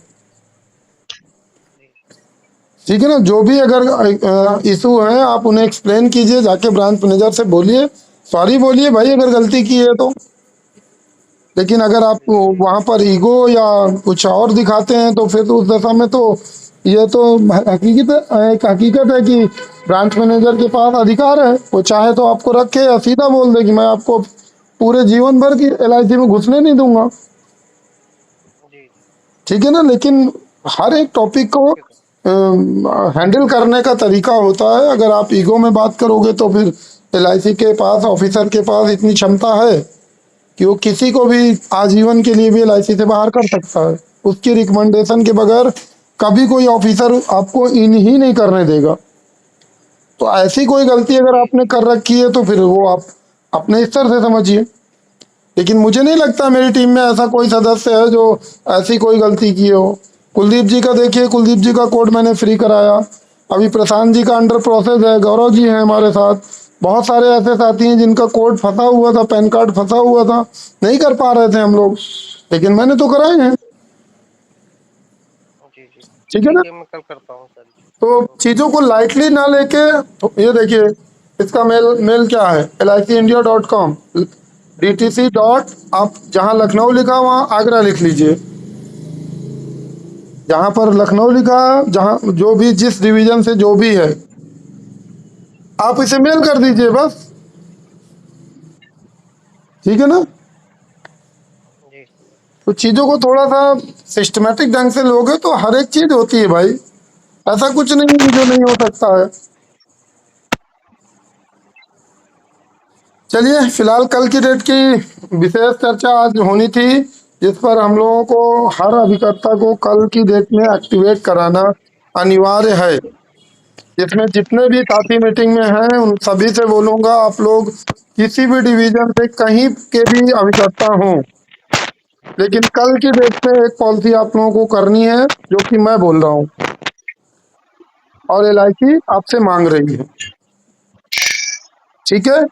ठीक है ना? जो भी अगर इशू है आप उन्हें एक्सप्लेन कीजिए, जाके ब्रांच मैनेजर से बोलिए, सॉरी बोलिए भाई अगर गलती की है तो। लेकिन अगर आप वहां पर ईगो या कुछ और दिखाते हैं तो फिर उस दशा में तो ये तो एक हकीकत है कि ब्रांच मैनेजर के पास अधिकार है, वो चाहे तो आपको रखे या सीधा बोल दे कि मैं आपको पूरे जीवन भर की एलआईसी में घुसने नहीं दूंगा, जी। ठीक है ना? लेकिन हर एक टॉपिक को ओके सर। हैंडल करने का तरीका होता है। अगर आप ईगो में बात करोगे तो फिर एलआईसी के पास, ऑफिसर के पास इतनी क्षमता है कि वो किसी को भी आजीवन के लिए भी एलआईसी से बाहर कर सकता है। उसकी रिकमेंडेशन के बगैर कभी कोई ऑफिसर आपको इन ही नहीं करने देगा। तो ऐसी कोई गलती अगर आपने कर रखी है तो फिर वो आप अपने स्तर से समझिए। लेकिन मुझे नहीं लगता मेरी टीम में ऐसा कोई सदस्य है जो ऐसी कोई गलती की हो। कुलदीप जी का देखिए, कुलदीप जी का कोड मैंने फ्री कराया, अभी प्रशांत जी का अंडर प्रोसेस है, गौरव जी हैं हमारे साथ, बहुत सारे ऐसे साथी हैं जिनका कोड फंसा हुआ था, पैन कार्ड फंसा हुआ था, नहीं कर पा रहे थे हम लोग, लेकिन मैंने तो कराए हैं, जी जी, ठीक है ना? ठीक है, मैं कल करता हूँ सर। तो चीज़ों को लाइटली ना लेके, तो ये देखिए इसका मेल मेल क्या है, licindia.com, DTC डॉट, आप जहाँ लखनऊ लिखा वहाँ आगरा लिख लीजिए, जहाँ पर लखनऊ लिखा, जहाँ जो भी जिस डिवीजन से जो भी है आप इसे मेल कर दीजिए बस, ठीक है ना? जी तो चीज़ों को थोड़ा सा सिस्टमेटिक ढंग से लोगे तो हर एक चीज़ होती है भाई, ऐसा कुछ नहीं है जो नहीं हो सकता है। चलिए फिलहाल कल की डेट की विशेष चर्चा आज होनी थी, जिस पर हम लोगों को हर अभिकर्ता को कल की डेट में एक्टिवेट कराना अनिवार्य है। इसमें जितने भी साथी मीटिंग में हैं उन सभी से बोलूंगा, आप लोग किसी भी डिवीजन से कहीं के भी अभिकर्ता हों, लेकिन कल की डेट पे एक पॉलिसी आप लोगों को करनी है जो कि मैं बोल रहा हूँ, और LIC आपसे मांग रही है, ठीक है।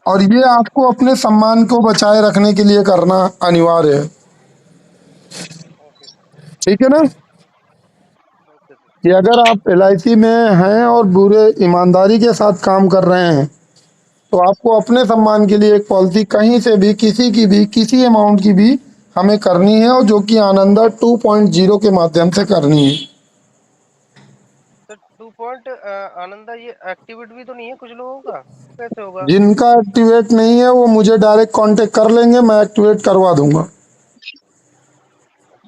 और ये आपको अपने सम्मान को बचाए रखने के लिए करना अनिवार्य है, ओके सर। ठीक है ना। Okay sir. कि अगर आप LIC में हैं और पूरे ईमानदारी के साथ काम कर रहे हैं तो आपको अपने सम्मान के लिए एक पॉलिसी कहीं से भी किसी की भी किसी अमाउंट की भी हमें करनी है, और जो कि आनंदा 2.0 के माध्यम से करनी है। सर 2 पॉइंट आनंदा ये एक्टिवेट भी तो नहीं है कुछ लोगों का, कैसे होगा? जिनका एक्टिवेट नहीं है वो मुझे डायरेक्ट कांटेक्ट कर लेंगे, मैं एक्टिवेट करवा दूंगा,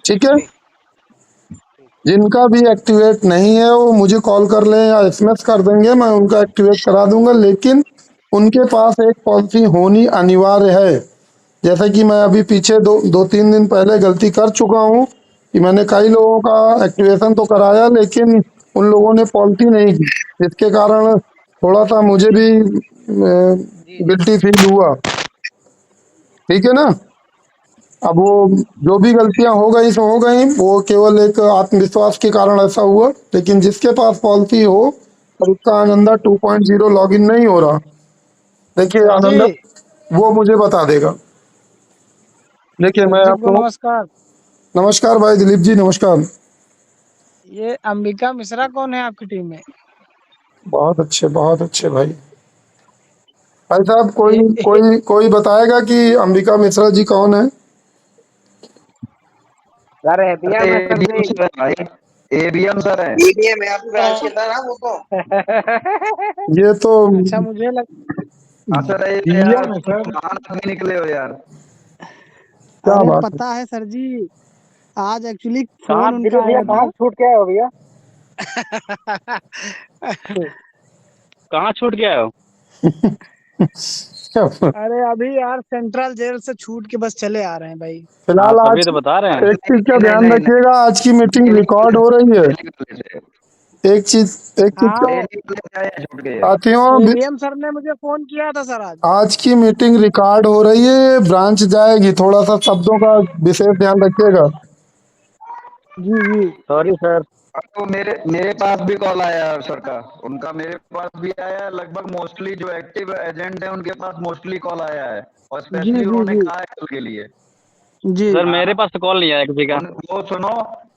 ठीक है। ठीक। ठीक। जिनका भी एक्टिवेट नहीं है वो मुझे कॉल कर लें या SMS कर देंगे, मैं उनका एक्टिवेट करा दूंगा। लेकिन उनके पास एक पॉलिसी होनी अनिवार्य है। जैसे कि मैं अभी पीछे दो तीन दिन पहले गलती कर चुका हूँ कि मैंने कई लोगों का एक्टिवेशन तो कराया लेकिन उन लोगों ने पॉलिसी नहीं की, जिसके कारण थोड़ा सा मुझे भी जी, जी। गिल्टी फील हुआ, ठीक है ना। अब वो जो भी गलतियां हो गई सो हो गई, वो केवल एक आत्मविश्वास के कारण ऐसा हुआ। लेकिन जिसके पास पॉलिसी हो और उसका आनंदा 2.0 लॉगिन नहीं हो रहा, देखिए सर जी, आनंदा वो मुझे बता देगा। देखिए सर मैं जी आप को लोगों, नमस्कार। नमस्कार भाई दिलीप जी, नमस्कार। ये अंबिका मिश्रा कौन है आपकी टीम में? बहुत अच्छे भाई। भाई साहब ये कोई कोई कोई बताएगा कि अंबिका मिश्रा जी कौन है? सर अरे एबीएम है सर ABM जी। सर है भाई, ABM सर है। ADM है आपकी ब्रांच के था ना वो तो। ये तो अच्छा, मुझे लग हाँ सर, ये तो यार डीएम है तुम सर। महान आदमी निकले हो यार। क्या अरे बात है। पता है सर जी, आज एक्चुअली कहाँ फोन दिलीप उनका भैया, आया कहाँ था। छूट के आए हो भैया? कहाँ छूट के आए हो? अरे अभी यार सेंट्रल जेल से छूट के बस चले आ रहे हैं भाई। हाँ, फिलहाल तभी आज तो बता रहे हैं। एक चीज का नहीं नहीं ध्यान नहीं नहीं, रखिएगा, आज की मीटिंग डेली रिकॉर्ड हो रही है। डेली वाले थे, एक चीज हाँ, का वो डेली वाले आए छूट के। साथियों एबीएम सर ने मुझे फोन किया था सर आज। आज की मीटिंग रिकॉर्ड हो रही है, ब्रांच जाएगी, थोड़ा सा शब्दों का विशेष ध्यान रखिएगा। जी जी। Sorry sir. अब तो मेरे मेरे पास भी कॉल आया है सर का, उनका मेरे पास भी आया है। लगभग मोस्टली जो एक्टिव एजेंट है उनके पास मोस्टली कॉल आया है, और जी स्पेशली जी उन्होंने जी कहा है कल के लिए। जी। सर हाँ, मेरे पास तो कॉल नहीं आया किसी का। वो सुनो,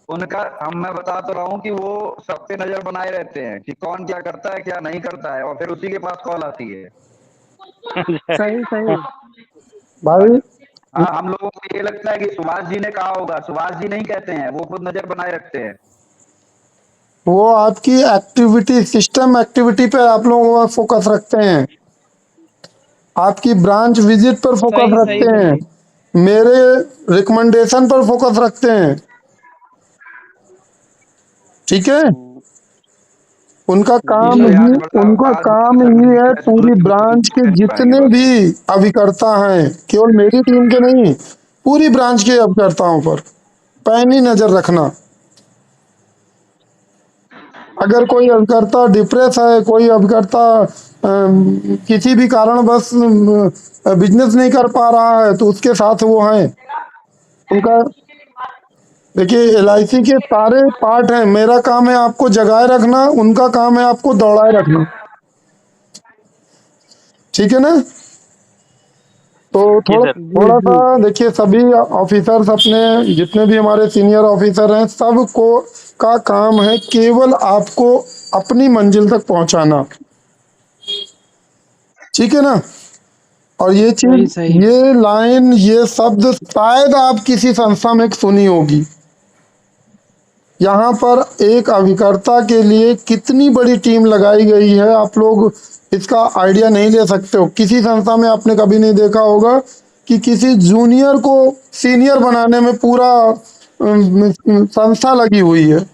उनका मैं बता तो रहा हूँ कि वो सब पे नजर बनाए रहते हैं कि कौन क्या करता है क्या नहीं करता है, और फिर उसी के पास कॉल आती है। सही सही। भाई हाँ, हम लोगों को ये लगता है कि सुभाष जी ने कहा होगा, सुभाष जी नहीं कहते हैं, वो खुद नजर बनाए रखते हैं। वो आपकी एक्टिविटी, सिस्टम एक्टिविटी पे आप लोग फोकस रखते हैं, आपकी ब्रांच विजिट पर फोकस सही सही रखते हैं, सही। मेरे रिकमेंडेशन पर फोकस रखते हैं, ठीक है। उनका जी काम चलो सर। ही आज बड़ा उनका आज बड़ा काम ही है पूरी सक्सेसफुली ब्रांच के कर पाएंगे जितने बस। भी अभिकर्ता हैं, केवल मेरी टीम के नहीं, पूरी ब्रांच के अभिकर्ताओं पर पैनी नजर रखना। अगर कोई अभिकर्ता डिप्रेस है, कोई अभिकर्ता किसी भी कारण बस बिजनेस नहीं कर पा रहा है, तो उसके साथ वो हैं उनका। देखिए LIC के सारे पार्ट हैं, मेरा काम है आपको जगाए रखना, उनका काम है आपको दौड़ाए रखना, ठीक है ना। तो जी थोड़ा सर। जी थोड़ा सा जी। देखिए, सभी ऑफिसर्स अपने जितने भी हमारे सीनियर ऑफिसर हैं सबको का काम है केवल आपको अपनी मंजिल तक पहुंचाना, ठीक है ना। और ये सही चीज, सही। ये लाइन, ये शब्द शायद आप किसी संस्था में सुनी होगी। यहाँ पर एक अभिकर्ता के लिए कितनी बड़ी टीम लगाई गई है, आप लोग इसका आइडिया नहीं ले सकते हो। किसी संस्था में आपने कभी नहीं देखा होगा कि किसी जूनियर को सीनियर बनाने में पूरा संस्था लगी हुई है।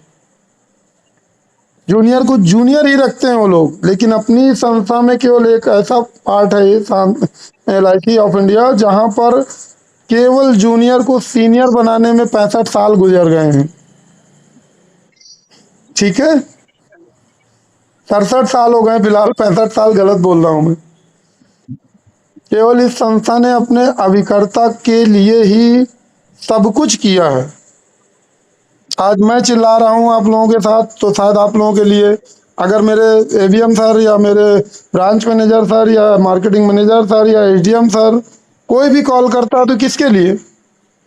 जूनियर को जूनियर ही रखते हैं वो लोग, लेकिन अपनी संस्था में केवल एक ऐसा पार्ट है ये LIC ऑफ इंडिया जहाँ पर केवल जूनियर को सीनियर बनाने में 65 साल गुजर गए हैं, ठीक है। 67 साल हो गए फिलहाल, 65 साल गलत बोल रहा हूँ मैं। केवल इस संस्था ने अपने अभिकर्ता के लिए ही सब कुछ किया है। आज मैं चिल्ला रहा हूँ आप लोगों के साथ तो शायद आप लोगों के लिए, अगर मेरे एवीएम सर या मेरे ब्रांच मैनेजर सर या मार्केटिंग मैनेजर सर या एसडीएम सर कोई भी कॉल करता है तो किसके लिए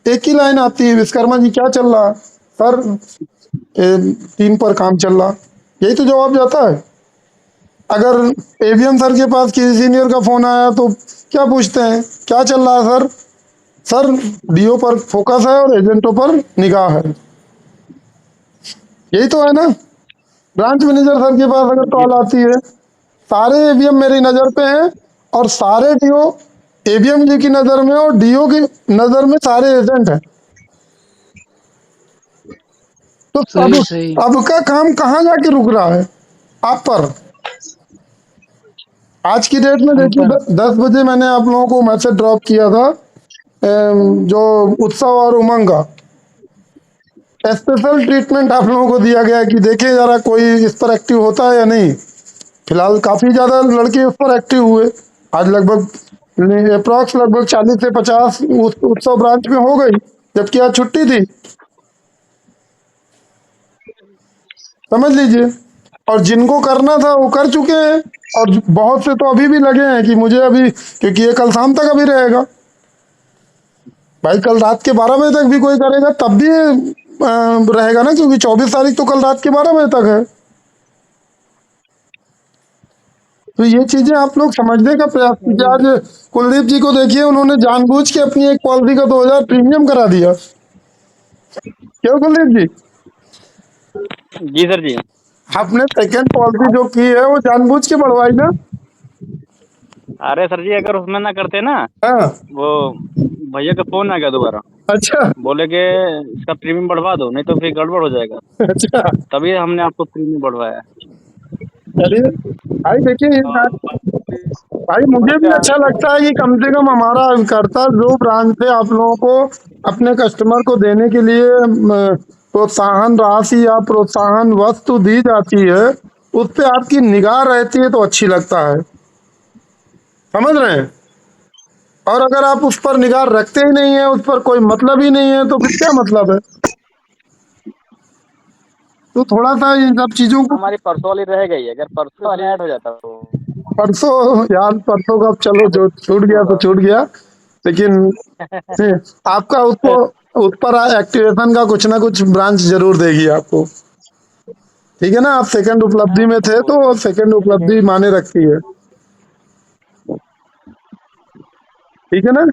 एक ही लाइन आती है, विश्वकर्मा जी क्या चल रहा है सर, टीम पर काम चल रहा, यही तो जवाब जाता है। अगर एवीएम सर के पास किसी सीनियर का फोन आया तो क्या पूछते हैं, क्या चल रहा है सर, सर डीओ पर फोकस है और एजेंटों पर निगाह है, यही तो है ना। ब्रांच मैनेजर सर के पास अगर कॉल आती है, सारे एवीएम मेरी नज़र पे हैं और सारे डीओ एवीएम जी की नज़र में और डीओ की नज़र में सारे एजेंट हैं, तो सही सही अब का काम कहाँ जाके रुक रहा है आप पर। आज की डेट में हम देखिए पर 10 बजे मैंने आप लोगों को मैसेज ड्रॉप किया था, जो उत्सव और उमंग का स्पेशल ट्रीटमेंट आप लोगों को दिया गया कि देखें जरा कोई इस पर एक्टिव होता है या नहीं। फिलहाल काफी ज्यादा लड़के उस पर एक्टिव हुए, आज लगभग अप्रॉक्स लगभग 40 से 50 उत्सव ब्रांच में हो गई, जबकि आज छुट्टी थी, समझ लीजिए। और जिनको करना था वो कर चुके हैं और बहुत से तो अभी भी लगे हैं कि मुझे अभी, क्योंकि ये कल शाम तक अभी रहेगा भाई, कल रात के 12 बजे तक भी कोई करेगा तब भी रहेगा ना, क्योंकि 24 तारीख तो कल रात के 12 बजे तक है। तो ये चीजें आप लोग समझने का प्रयास कीजिए। आज कुलदीप जी को देखिए, उन्होंने जानबूझ के अपनी एक पॉलिसी का 2000 प्रीमियम करा दिया, क्यों कुलदीप जी? जी सर जी। आपने सेकंड पॉलिसी जो की है वो जानबूझ के बढ़वाई ना। अरे सर जी, अगर उसमें ना करते ना, हाँ वो भैया का फोन आ गया दोबारा, अच्छा बोले कि इसका प्रीमियम बढ़वा दो, नहीं तो फिर गड़बड़ हो जाएगा। अच्छा, तभी हमने आपको प्रीमियम बढ़वाया। चलिए भाई देखिए ये बात, भाई मुझे भी अच्छा लगता है कि कम से कम हमारा कर्ता जो ब्रांच से आप लोगों को अपने कस्टमर को देने के लिए प्रोत्साहन राशि या प्रोत्साहन वस्तु दी जाती है, उस पे आपकी निगाह रहती है तो अच्छी लगता है, समझ रहे हैं। और अगर आप उस पर निगाह रखते ही नहीं है, उस पर कोई मतलब ही नहीं है, तो फिर क्या मतलब है। तो थोड़ा सा इन सब चीजों को, हमारी परसों वाली रह गई, अगर परसों वाली ऐड हो जाता तो परसों यार परसों का चलो जो छूट गया तो छूट गया, लेकिन आपका उसको उस पर एक्टिवेशन का कुछ ना कुछ ब्रांच जरूर देगी आपको, ठीक है ना। आप सेकंड उपलब्धि में थे तो सेकंड उपलब्धि माने रखती है, ठीक है ना।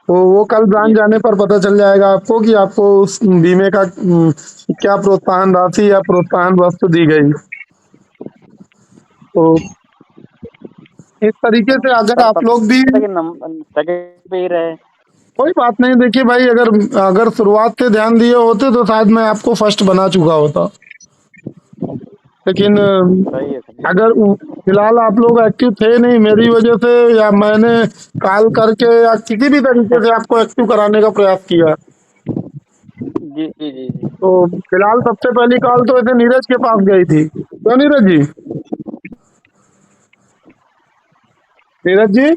तो वो कल ब्रांच जाने पर पता चल जाएगा आपको कि आपको उस बीमे का क्या प्रोत्साहन राशि या प्रोत्साहन वस्तु दी गई। तो इस तरीके से अगर आप लोग भी, सेकंड पे ही रहे। कोई बात नहीं, देखिए भाई अगर अगर शुरुआत से ध्यान दिए होते तो शायद मैं आपको फर्स्ट बना चुका होता, लेकिन सही है सर अगर फिलहाल आप लोग एक्टिव थे नहीं मेरी वजह से, या मैंने कॉल करके या किसी भी तरीके से आपको एक्टिव कराने का प्रयास किया, जी जी जी जी। तो फिलहाल सबसे पहली कॉल तो ऐसे नीरज के पास गई थी, क्यों नीरज जी? नीरज जी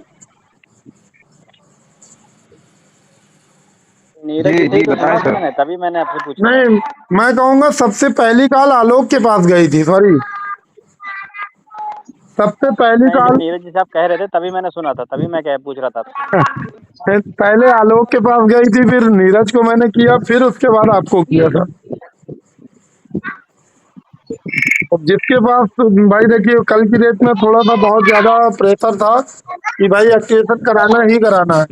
नीरज जी जी जी तो बताएं सुना था सर। मैंने, तभी मैंने आपसे पूछा। नहीं, मैं कहूँगा सबसे पहली कॉल आलोक के पास गई थी, सॉरी, सबसे पहली नहीं, जब कॉल नीरज जी साहब कह रहे थे तभी मैंने सुना था, तभी मैं क्या पूछ रहा था आपसे। पहले आलोक के पास गई थी, फिर नीरज को मैंने किया, फिर उसके बाद आपको किया था। अब जिसके पास भाई देखिए कल की डेट में थोड़ा सा बहुत ज्यादा प्रेशर था कि भाई एक्टिवेशन कराना ही कराना है।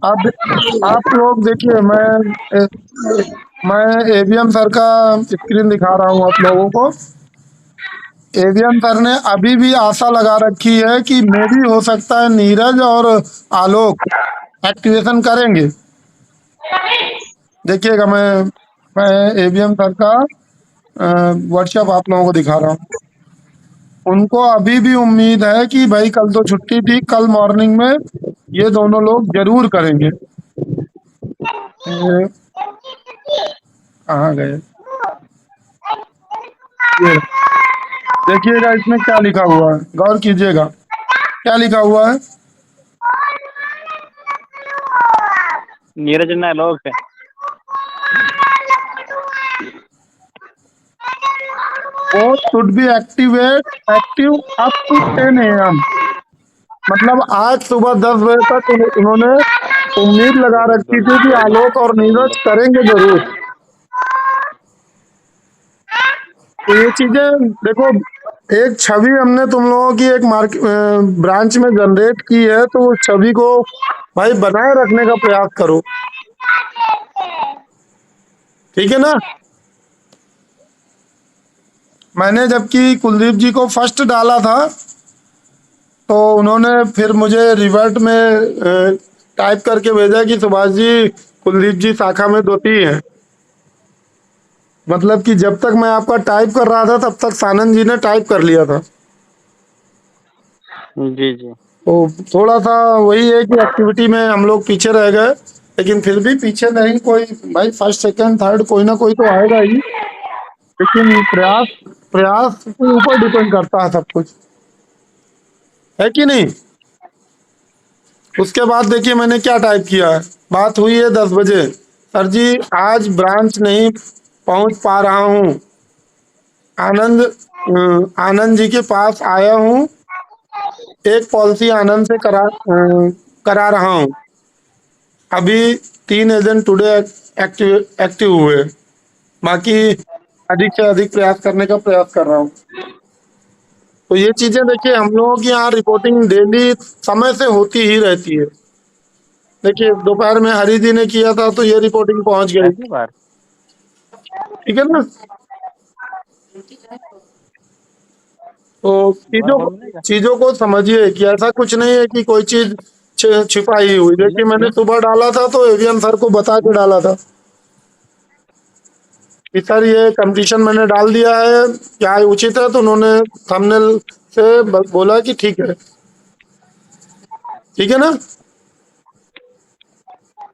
आप लोग देखिए, मैं एवीएम सर का स्क्रीन दिखा रहा हूँ आप लोगों को। एवीएम सर ने अभी भी आशा लगा रखी है कि मे भी हो सकता है नीरज और आलोक एक्टिवेशन करेंगे। देखिएगा, मैं एवीएम सर का व्हाट्सएप आप लोगों को दिखा रहा हूँ। उनको अभी भी उम्मीद है कि भाई कल तो छुट्टी थी, कल मॉर्निंग में ये दोनों लोग जरूर करेंगे। ये कहाँ गए, ये देखिएगा इसमें क्या लिखा हुआ है, गौर कीजिएगा क्या लिखा हुआ है। नीरज ना लोग है। Both should be active up to 10 AM। मतलब आज सुबह 10 बजे तक उन्होंने उम्मीद लगा रखी थी कि आलोक और नीरज करेंगे जरूर। तो ये चीजें देखो, एक छवि हमने तुम लोगों की एक ब्रांच में जनरेट की है, तो उस छवि को भाई बनाए रखने का प्रयास करो, ठीक है ना। मैंने जबकि कुलदीप जी को फर्स्ट डाला था, तो उन्होंने फिर मुझे रिवर्ट में टाइप करके भेजा कि सुभाष जी कुलदीप जी शाखा में दोती हैं। मतलब कि जब तक मैं आपका टाइप कर रहा था तब तक सानंद जी ने टाइप कर लिया था। जी जी। तो थोड़ा सा वही है कि एक्टिविटी में हम लोग पीछे रह गए, लेकिन फिर भी पीछे नहीं, कोई भाई फर्स्ट सेकंड थर्ड कोई ना कोई तो आएगा ही। लेकिन प्रयास प्रयास के ऊपर डिपेंड करता है सब कुछ, है कि नहीं। उसके बाद देखिए मैंने क्या टाइप किया है। बात हुई है 10 बजे, सर जी आज ब्रांच नहीं पहुंच पा रहा हूँ, आनंद जी के पास आया हूँ, एक पॉलिसी आनंद से करा रहा हूँ। अभी 3 एजेंट टुडे एक्टिव हुए, बाकी अधिक से अधिक प्रयास करने का प्रयास कर रहा हूँ। तो ये चीजें देखिए हम लोगों की यहाँ रिपोर्टिंग डेली समय से होती ही रहती है। देखिए दोपहर में हरि जी ने किया था तो ये रिपोर्टिंग पहुंच गई, पहली बार। ठीक है ना। तो दोबारा कॉल मिलेगा। चीजों को समझिए कि ऐसा कुछ नहीं है कि कोई चीज छिपाई हुई। देखिए मैंने क्यों? सुबह डाला था तो एवीएम सर को बता के डाला था कि सर ये कंपटीशन मैंने डाल दिया है, क्या उचित है। तो उन्होंने थंबनेल से बोला कि ठीक है ना।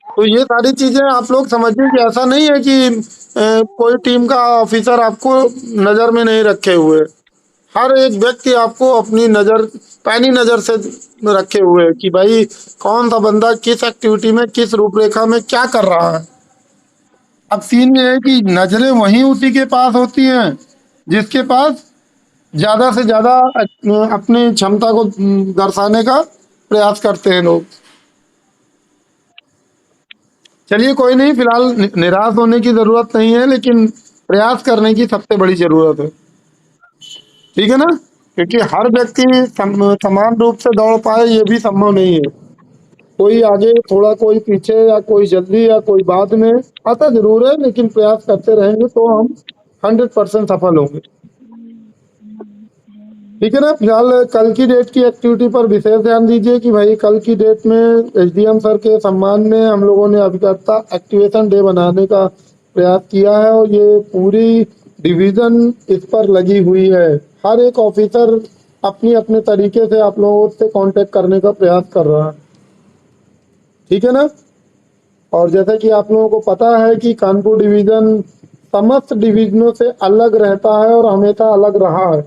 तो ये सारी चीजें आप लोग समझिए कि ऐसा नहीं है कि कोई टीम का ऑफिसर आपको नजर में नहीं रखे हुए। हर एक व्यक्ति आपको अपनी नजर पैनी नजर से रखे हुए है कि भाई कौन सा बंदा किस एक्टिविटी में किस रूपरेखा में क्या कर रहा है। अब सीन ये है कि नजरें वहीं उसी के पास होती हैं जिसके पास ज्यादा से ज्यादा अपनी क्षमता को दर्शाने का प्रयास करते हैं लोग। चलिए कोई नहीं, फिलहाल निराश होने की जरूरत नहीं है, लेकिन प्रयास करने की सबसे बड़ी जरूरत है, ठीक है ना। क्योंकि हर व्यक्ति समान रूप से दौड़ पाए ये भी संभव नहीं है। कोई आगे थोड़ा, कोई पीछे, या कोई जल्दी या कोई बाद में आता जरूर है, लेकिन प्रयास करते रहेंगे तो हम 100% सफल होंगे, ठीक है ना। फिलहाल कल की डेट की एक्टिविटी पर विशेष ध्यान दीजिए कि भाई कल की डेट में एसडीएम सर के सम्मान में हम लोगों ने अभिकर्ता एक्टिवेशन डे बनाने का प्रयास किया है, और ये पूरी डिवीजन इस पर लगी हुई है। हर एक ऑफिसर अपनी अपने तरीके से आप लोगों से कांटेक्ट करने का प्रयास कर रहा है, ठीक है ना। और जैसे कि आप लोगों को पता है कि कानपुर डिवीजन समस्त डिवीजनों से अलग रहता है और हमेशा अलग रहा है,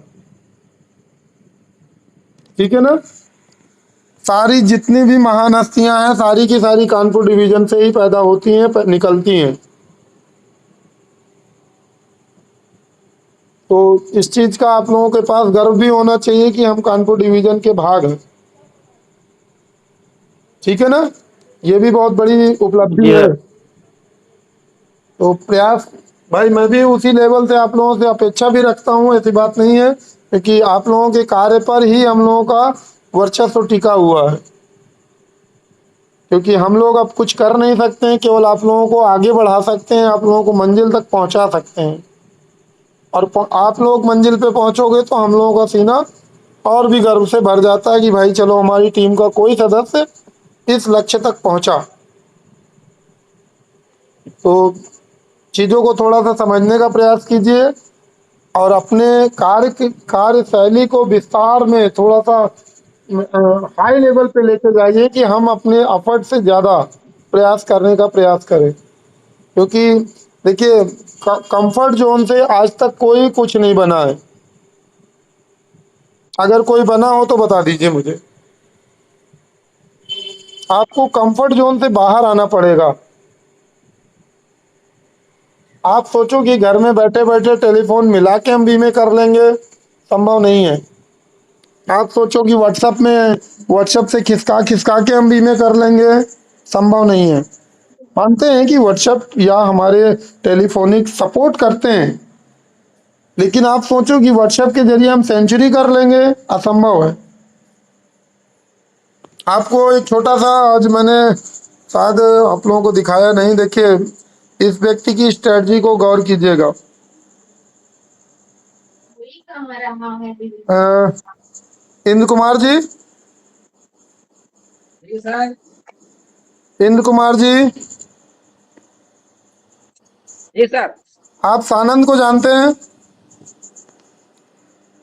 ठीक है ना। सारी जितनी भी महान हस्तियां हैं सारी की सारी कानपुर डिवीजन से ही पैदा होती हैं, निकलती हैं। तो इस चीज का आप लोगों के पास गर्व भी होना चाहिए कि हम कानपुर डिवीजन के भाग हैं, ठीक है ना। ये भी बहुत बड़ी उपलब्धि जी है। सर। तो प्रयास भाई मैं भी उसी लेवल से आप लोगों से अपेक्षा भी रखता हूँ, ऐसी बात नहीं है, क्योंकि आप लोगों के कार्य पर ही हम लोगों का वर्चस्व टिका हुआ है। क्योंकि हम लोग अब कुछ कर नहीं सकते हैं, केवल आप लोगों को आगे बढ़ा सकते हैं, आप लोगों को मंजिल तक पहुंचा सकते हैं। और आप लोग मंजिल पे पहुंचोगे तो हम लोगों का सीना और भी गर्व से भर जाता है कि भाई चलो हमारी टीम का कोई सदस्य इस लक्ष्य तक पहुंचा। तो चीज़ों को थोड़ा सा समझने का प्रयास कीजिए और अपने कार्य शैली को विस्तार में थोड़ा सा हाई लेवल पे लेके जाइए कि हम अपने एफर्ट से ज़्यादा प्रयास करने का प्रयास करें। क्योंकि देखिए कंफर्ट जोन से आज तक कोई कुछ नहीं बना है। अगर कोई बना हो तो बता दीजिए मुझे। आपको कंफर्ट जोन से बाहर आना पड़ेगा। आप सोचो कि घर में बैठे बैठे टेलीफोन मिला के हम बीमे कर लेंगे, संभव नहीं है। आप सोचो कि व्हाट्सएप से खिसका खिसका के हम बीमे कर लेंगे, संभव नहीं है। मानते हैं कि व्हाट्सएप या हमारे टेलीफोनिक सपोर्ट करते हैं, लेकिन आप सोचो कि व्हाट्सएप के जरिए हम सेंचुरी कर लेंगे, असंभव है। आपको एक छोटा सा आज मैंने शायद आप लोगों को दिखाया नहीं, देखिए इस व्यक्ति की स्ट्रेटजी को गौर कीजिएगा। इंद्र कुमार जी, इंद्र कुमार जी, जी सर। आप सानंद को जानते हैं?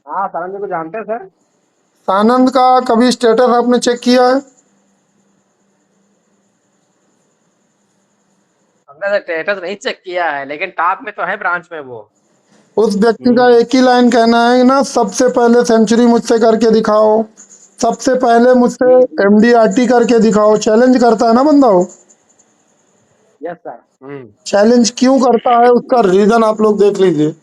हाँ सानंद को जानते हैं सर। सानंद का कभी स्टेटस आपने चेक किया है? हमने स्टेटस नहीं चेक किया है, लेकिन टॉप में तो है ब्रांच में वो। उस व्यक्ति का एक ही लाइन कहना है ना, सबसे पहले सेंचुरी मुझसे करके दिखाओ, सबसे पहले मुझसे एमडीआरटी करके दिखाओ। चैलेंज करता है ना बंदा वो। Yes sir. चैलेंज क्यों करता है उसका रीजन आप लोग देख लीजिए।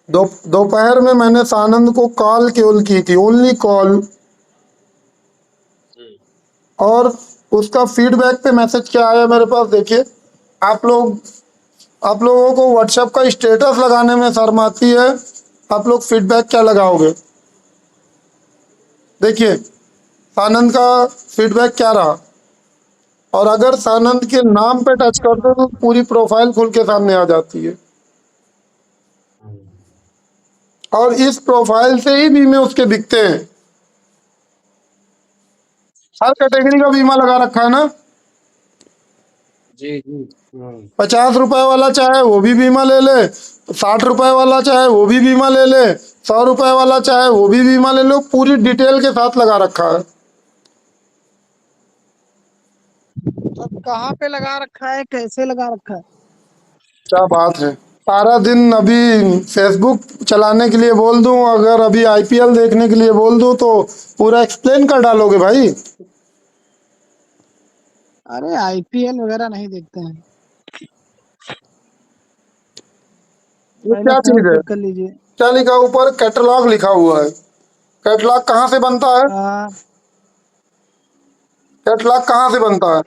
दोपहर में मैंने सानंद को कॉल केवल की थी, ओनली कॉल, और उसका फीडबैक पे मैसेज क्या आया मेरे पास देखिए। आप लोगों को व्हाट्सएप का स्टेटस लगाने में शर्म आती है, आप लोग फीडबैक क्या लगाओगे? देखिए सानंद का फीडबैक क्या रहा, और अगर सानंद के नाम पे टच कर दो तो पूरी प्रोफाइल खुल के सामने आ जाती है, और इस प्रोफाइल से ही बीमे उसके बिकते हैं। हर कैटेगरी का बीमा लगा रखा है ना। जी जी। 50 रुपए वाला चाहे वो भी बीमा ले ले, 60 रुपए वाला चाहे वो भी बीमा ले ले, 100 रुपए वाला चाहे वो भी बीमा ले लो, पूरी डिटेल के साथ लगा रखा है। अब कहाँ पे लगा रखा है, कैसे लगा रखा है? क्या बात है। सारा दिन अभी फेसबुक चलाने के लिए बोल दूं, अगर अभी आईपीएल देखने के लिए बोल दूं तो पूरा एक्सप्लेन कर डालोगे भाई। अरे आईपीएल वगैरह नहीं देखते हैं। ये पहले क्या फोन चीज है? पिक कर लीजिए। क्या लिखा ऊपर? कैटलॉग लिखा हुआ है। कैटलॉग कहाँ से बनता है? कैटलॉग कहाँ से बनता है?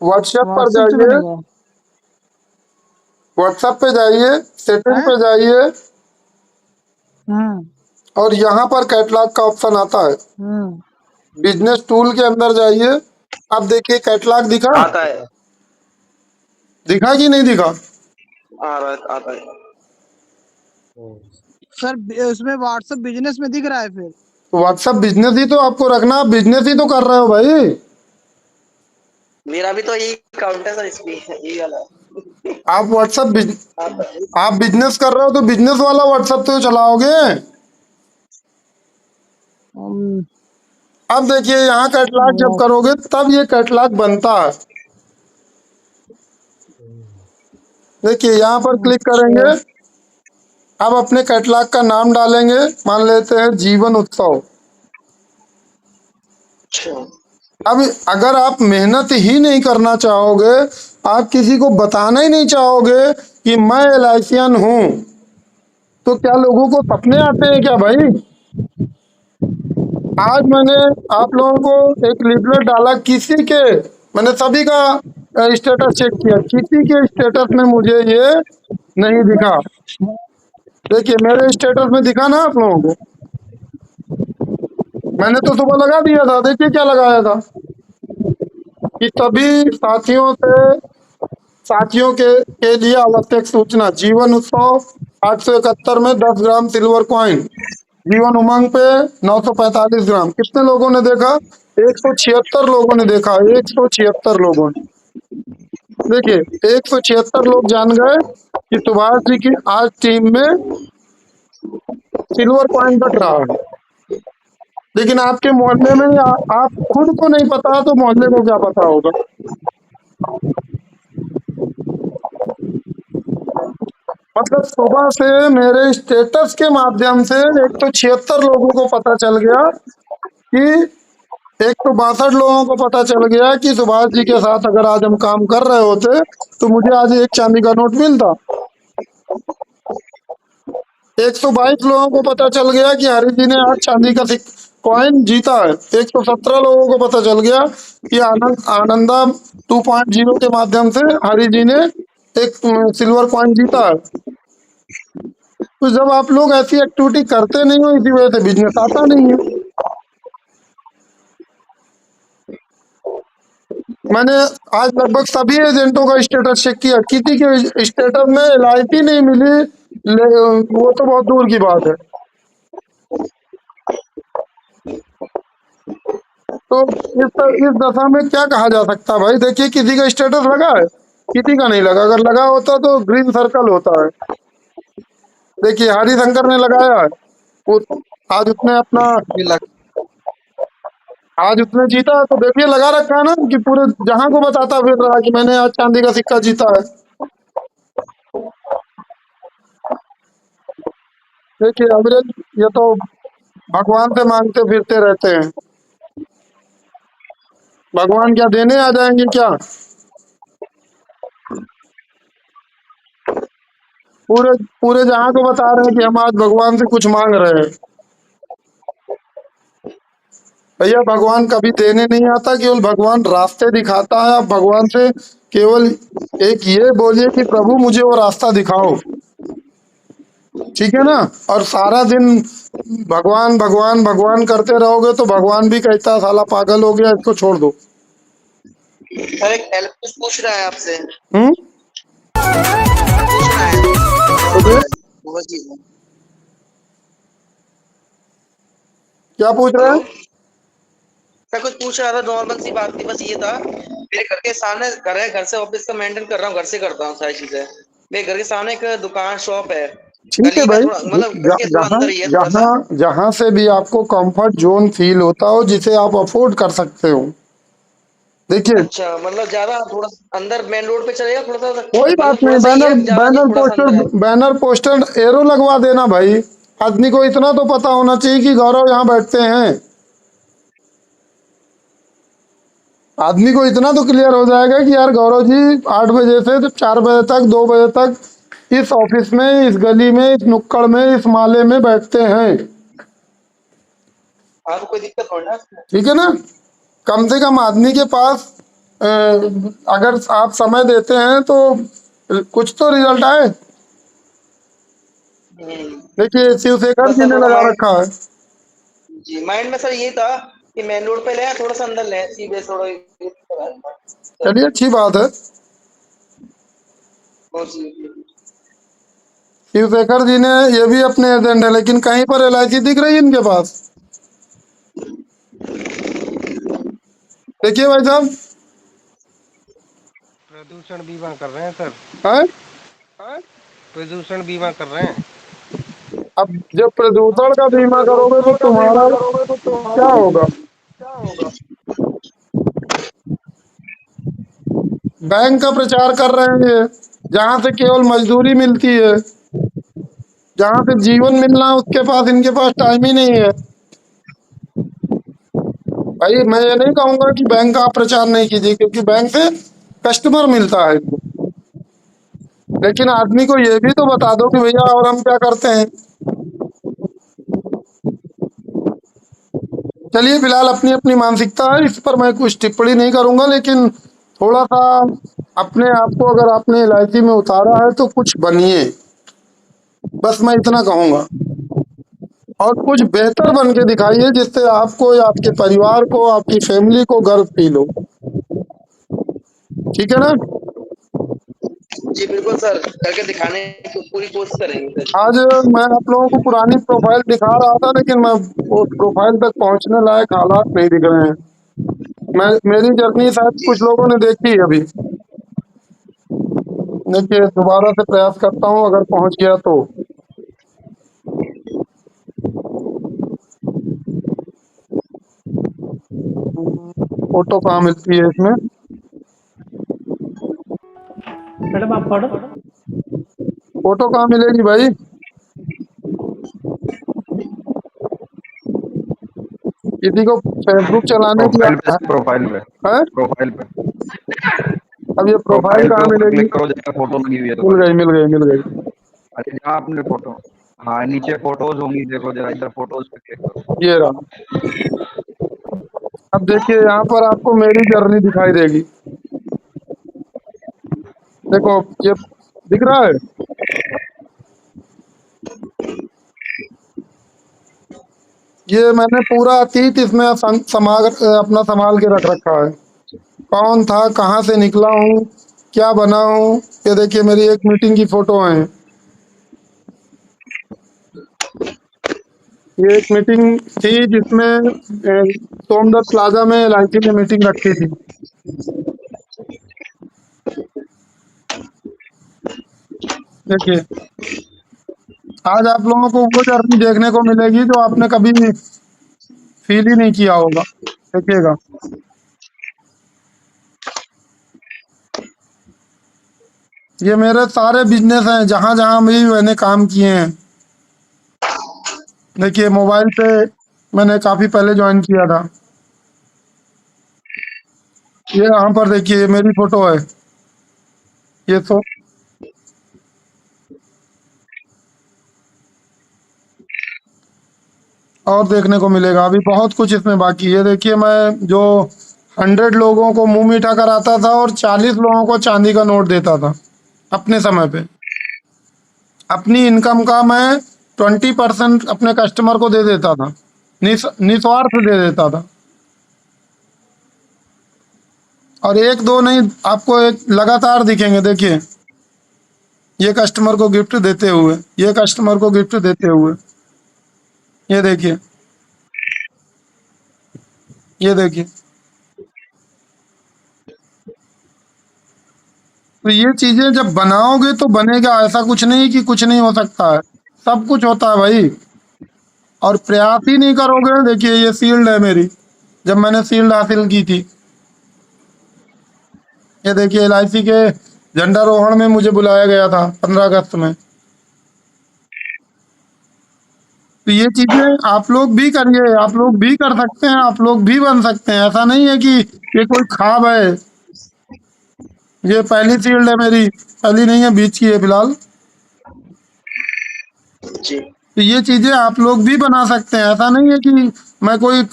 व्हाट्सएप पर व्हाट्सएप से जाइए, बनेगा। व्हाट्सएप पे जाइए, सेटिंग हैं? पे जाइए, हम्म और यहाँ पर कैटलॉग का ऑप्शन आता है। हम्म बिजनेस टूल के अंदर जाइए, अब देखिए कैटलॉग दिखा, आता है, दिखा कि नहीं दिखा? आ रहा है, आता है। सर उसमें व्हाट्सएप बिजनेस में दिख रहा है फिर। व्हाट्सएप बिजनेस ही तो आपको रखना, आप बिजनेस ही तो कर रहे हो भाई। मेरा भी तो यही अकाउंट है सर, इसमें यही वाला है। आप आता है। आप बिजनेस कर रहे हो तो बिजनेस वाला व्हाट्सएप तो चलाओगे। हम्म, अब देखिए यहाँ कैटलॉग जब करोगे तब ये कैटलॉग बनता है। देखिए यहाँ पर क्लिक करेंगे, अब अपने कैटलॉग का नाम डालेंगे, मान लेते हैं जीवन उत्सव। अच्छा, अब अगर आप मेहनत ही नहीं करना चाहोगे, आप किसी को बताना ही नहीं चाहोगे कि मैं एलआईसीएन हूँ, तो क्या लोगों को सपने आते हैं क्या भाई? आज मैंने आप लोगों को एक लीफलेट डाला, किसी के, मैंने सभी का स्टेटस चेक किया, किसी के स्टेटस में मुझे ये नहीं दिखा। देखिए मेरे स्टेटस में दिखा ना आप लोगों को, मैंने तो सुबह लगा दिया था। देखिए क्या लगाया था कि सभी साथियों के लिए आवश्यक सूचना, जीवन उत्सव 871 में 10 ग्राम सिल्वर कॉइन, जीवन उमंग पे 945 ग्राम। कितने लोगों ने देखा? 176 लोगों ने देखा, 176 लोगों ने। देखिए 176 लोग जान गए कि सुभाष जी की आज टीम में सिल्वर कॉइन बट रहा है। लेकिन आपके मोहल्ले में आप खुद को नहीं पता तो मोहल्ले को क्या पता होगा? मतलब सुबह से मेरे स्टेटस के माध्यम से 176 लोगों को पता चल गया कि 162 लोगों को पता चल गया कि सुभाष जी के साथ अगर आज हम काम कर रहे होते तो मुझे आज एक चांदी का नोट मिलता। 122 लोगों को पता चल गया कि हरि जी ने आज चांदी का कॉइन जीता है। 117 लोगों को पता चल गया कि आनंदा 2.0 के माध्यम से हरि जी ने एक सिल्वर कॉइन जीता है। तो जब आप लोग ऐसी एक्टिविटी करते नहीं हो, इसी वजह से बिजनेस आता नहीं है। मैंने आज लगभग सभी एजेंटों का स्टेटस चेक किया, किसी के स्टेटस में LIC नहीं मिली, वो तो बहुत दूर की बात है। तो इस दशा में क्या कहा जा सकता है भाई? देखिए, किसी का स्टेटस लगा है, किसी का नहीं लगा। अगर लगा होता तो ग्रीन सर्कल होता है। देखिए, हरिशंकर ने लगाया है, वो आज उसने जीता, तो देखिए लगा रखा है ना कि पूरे जहां को बताता फिर रहा कि मैंने आज चांदी का सिक्का जीता है। देखिए अंग्रेज ये तो भगवान से मांगते फिरते रहते हैं। भगवान क्या देने आ जाएंगे क्या? पूरे पूरे जहां को बता रहे हैं कि हम आज भगवान से कुछ मांग रहे हैं। भैया, भगवान कभी देने नहीं आता, केवल भगवान रास्ते दिखाता है। आप भगवान से केवल एक ये बोलिए कि प्रभु मुझे वो रास्ता दिखाओ, ठीक है ना? और सारा दिन भगवान भगवान भगवान करते रहोगे तो भगवान भी कहता है साला पागल हो गया, इसको छोड़ दो। सर एक हेल्प कुछ पूछ रहा है आपसे। क्या पूछ रहे हैं? सर कुछ पूछ रहा था, नॉर्मल सी बात थी, बस ये था। मेरे घर के सामने घर है, घर से ऑफिस का मेंटेन कर रहा हूँ, घर से करता हूँ सारी चीजें। मेरे घर के सामने एक दुकान शॉप है, ठीक है गली में भाई, मतलब घर के थोड़ा अंदर ही है थोड़ा सा। जहां से भी आपको कंफर्ट जोन फील होता हो, जिसे आप अफोर्ड कर सकते हो। देखिए, अच्छा, मतलब ज्यादा थोड़ा अंदर मेन रोड पे चलेगा थोड़ा सा? कोई बात नहीं, बैनर पोस्टर एरो लगवा देना भाई। आदमी को इतना तो पता होना चाहिए कि गौरव यहाँ बैठते हैं। आदमी को इतना तो क्लियर हो जाएगा कि यार गौरव जी 8 बजे से 4 बजे तक 2 बजे तक इस ऑफिस में, इस गली में, इस नुक्कड़ में, इस माले में बैठते हैं। आपको कोई दिक्कत हो ना? ठीक है ना? कम से कम आदमी के पास अगर आप समय देते हैं तो कुछ तो रिजल्ट आए। देखिए, शिवशेखर जी ने लगा रखा है। जी, माइंड में सर ये था कि मेन रोड पे ले, थोड़ा सा अंदर ले, सीधे थोड़ा। चलिए, अच्छी बात है। शिवशेखर जी ने ये भी अपने एजेंट है, लेकिन कहीं पर LIC दिख रही है इनके पास? देखिए भाई साहब, प्रदूषण बीमा कर रहे हैं सर। है? प्रदूषण बीमा कर रहे हैं। अब जब प्रदूषण का बीमा करोगे तो तुम्हारा क्या होगा? बैंक का प्रचार कर रहे हैं ये, जहां से केवल मजदूरी मिलती है, जहां से जीवन मिलना है, उसके पास इनके पास टाइम ही नहीं है। भाई, मैं ये नहीं कहूंगा कि बैंक का आप प्रचार नहीं कीजिए, क्योंकि बैंक से कस्टमर मिलता है, लेकिन आदमी को ये भी तो बता दो कि भैया और हम क्या करते हैं। चलिए, फिलहाल अपनी अपनी मानसिकता है, इस पर मैं कुछ टिप्पणी नहीं करूंगा, लेकिन थोड़ा सा अपने आप को अगर आपने LIC में उतारा है तो कुछ बनिए, बस मैं इतना कहूंगा। और कुछ बेहतर बन के दिखाइए, जिससे आपको या आपके परिवार को, आपकी फैमिली को गर्व फील हो। ठीक है ना? जी बिल्कुल सर, करके दिखाने की पूरी कोशिश करेंगे सर। आज मैं आप लोगों को पुरानी प्रोफाइल दिखा रहा था, लेकिन मैं उस प्रोफाइल तक पहुंचने लायक हालात नहीं दिख रहे हैं। मेरी जर्नी शायद कुछ लोगों ने देखी है अभी। देखिए, दोबारा से प्रयास करता हूं, अगर पहुंच गया तो। फोटो कहाँ मिलती है इसमें? मैडम आप पढ़ो। फोटो कहाँ मिलेगी भाई? किसी को फेसबुक चलाने की प्रोफाइल पे प्रोफाइल पे है? प्रोफाइल पे अब ये प्रोफाइल प्रोफाइल पे कहाँ ऊपर मिलेगी? क्लिक करो, जहाँ फोटो लगी हुई है मिल तुम्हारी। गई मिल गई मिल गई। अरे जहाँ आपने फोटो, हाँ नीचे फोटोज होंगी, देखो जरा इधर फोटोज पे क्लिक करो। ये रहा। अब देखिए यहाँ पर आपको मेरी जर्नी दिखाई देगी। देखो ये दिख रहा है। ये मैंने पूरा अतीत इसमें अपना संभाल के रख रखा है। कौन था, कहाँ से निकला हूँ, क्या बना हूँ। ये देखिए मेरी एक मीटिंग की फोटो है। ये एक मीटिंग थी जिसमें सोमदत्त प्लाजा में LIC ने मीटिंग रखी थी। देखिए आज आप लोगों को वो जर्नी देखने को मिलेगी जो आपने कभी फील ही नहीं किया होगा। देखिएगा ये मेरे सारे बिजनेस हैं जहां जहां भी मैंने काम किए हैं। देखिए मोबाइल पे मैंने काफी पहले ज्वाइन किया था। ये यहाँ पर देखिए ये मेरी फोटो है। ये तो और देखने को मिलेगा, अभी बहुत कुछ इसमें बाकी है। देखिए मैं जो 100 लोगों को मुंह मीठा कराता था और 40 लोगों को चांदी का नोट देता था अपने समय पे। अपनी इनकम का मैं 20% अपने कस्टमर को दे देता था, निस्वार्थ दे देता था। और एक दो नहीं, आपको एक लगातार दिखेंगे। देखिए ये कस्टमर को गिफ्ट देते हुए, ये कस्टमर को गिफ्ट देते हुए, ये देखिए, ये देखिए। तो ये चीजें जब बनाओगे तो बनेगा। ऐसा कुछ नहीं कि कुछ नहीं हो सकता है, सब कुछ होता है भाई। और प्रयास ही नहीं करोगे। देखिए ये शील्ड है मेरी, जब मैंने शील्ड हासिल की थी। ये देखिए LIC के झंडारोहण में मुझे बुलाया गया था 15 अगस्त में। तो ये चीजें आप लोग भी करिए, आप लोग भी कर सकते हैं, आप लोग भी बन सकते हैं। ऐसा नहीं है कि ये कोई ख्वाब है। ये पहली शील्ड है मेरी, पहली नहीं है, बीच की है फिलहाल। जी तो ये चीजें आप लोग भी बना सकते हैं। ऐसा नहीं है कि मैं कोई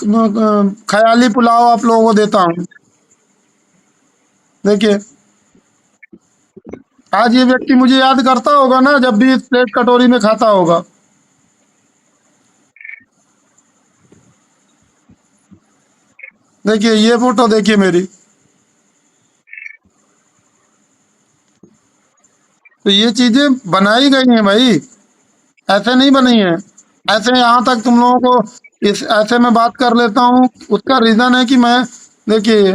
ख्याली पुलाव आप लोगों को देता हूँ। देखिए आज ये व्यक्ति मुझे याद करता होगा ना, जब भी इस प्लेट कटोरी में खाता होगा। देखिए ये फोटो देखिए मेरी। तो ये चीजें बनाई गई हैं भाई, ऐसे नहीं बनी है। ऐसे यहाँ तक तुम लोगों को इस ऐसे में बात कर लेता हूँ। उसका रीजन है कि मैं, देखिए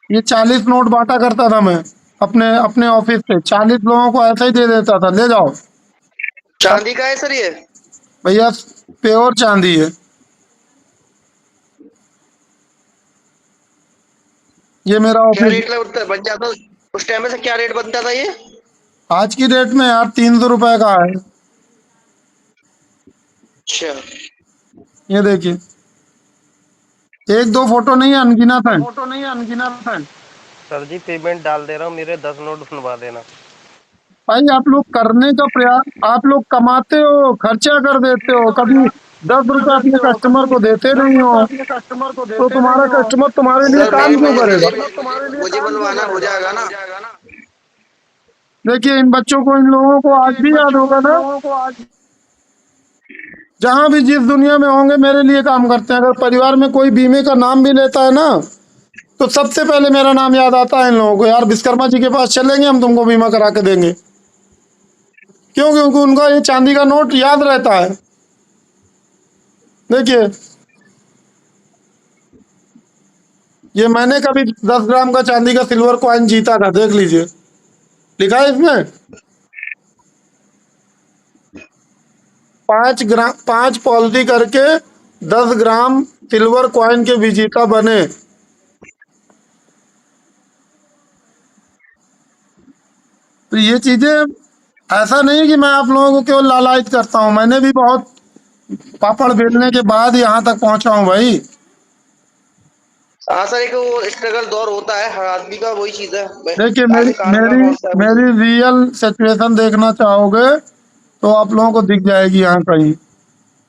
ये 40 नोट बांटा करता था मैं अपने अपने ऑफिस से। 40 लोगों को ऐसे ही दे देता था, ले जाओ। चांदी का है सर ये? भैया प्योर चांदी है। ये मेरा क्या ऑफिस रेट लगता बन जाता उस टाइम में से? क्या रेट बनता था ये? आज की डेट में यार 300 रुपए का है। अच्छा ये देखिए एक दो फोटो नहीं है, अनगिनत है। सर जी पेमेंट डाल दे रहा हूँ, मेरे 10 नोट बनवा देना। भाई आप लोग करने का प्रयास, आप लोग कमाते हो, खर्चा कर देते हो, कभी 10 रुपए अपने कस्टमर को देते नहीं हो, तो तुम्हारा कस्टमर तुम्हारे लिए सर काम मेरे क्यों मुझे करेगा? मुझे बनवाना हो जाएगा ना? देखिए इन बच्चों को, इन लोगों को आज भी याद होगा ना, जहां भी जिस दुनिया में होंगे मेरे लिए काम करते हैं। अगर परिवार में कोई बीमे का नाम भी लेता है ना, तो सबसे पहले मेरा नाम याद आता है इन लोगों को। यार विश्वकर्मा जी के पास चलेंगे, हम तुमको बीमा करा के देंगे। क्यों? क्योंकि उनका ये चांदी का नोट याद रहता है। देखिए ये मैंने कभी 10 ग्राम का चांदी का सिल्वर कॉइन जीता था, देख लीजिए, लिखा है इसमें। 5 पॉलिसी करके 10 ग्राम सिल्वर कॉइन के विजेता बने। तो ये चीजें, ऐसा नहीं कि मैं आप लोगों को केवल लालायित करता हूँ। मैंने भी बहुत पापड़ बेलने के बाद यहाँ तक पहुंचा हूँ भाई। हाँ सर, एक वो स्ट्रगल दौर होता है हर आदमी का, वही चीज है। देखिए आदमी काम कर मेरी पहुंचता है वही मेरी चीज। रियल सिचुएशन देखना चाहोगे तो आप लोगों को दिख जाएगी यहाँ कहीं।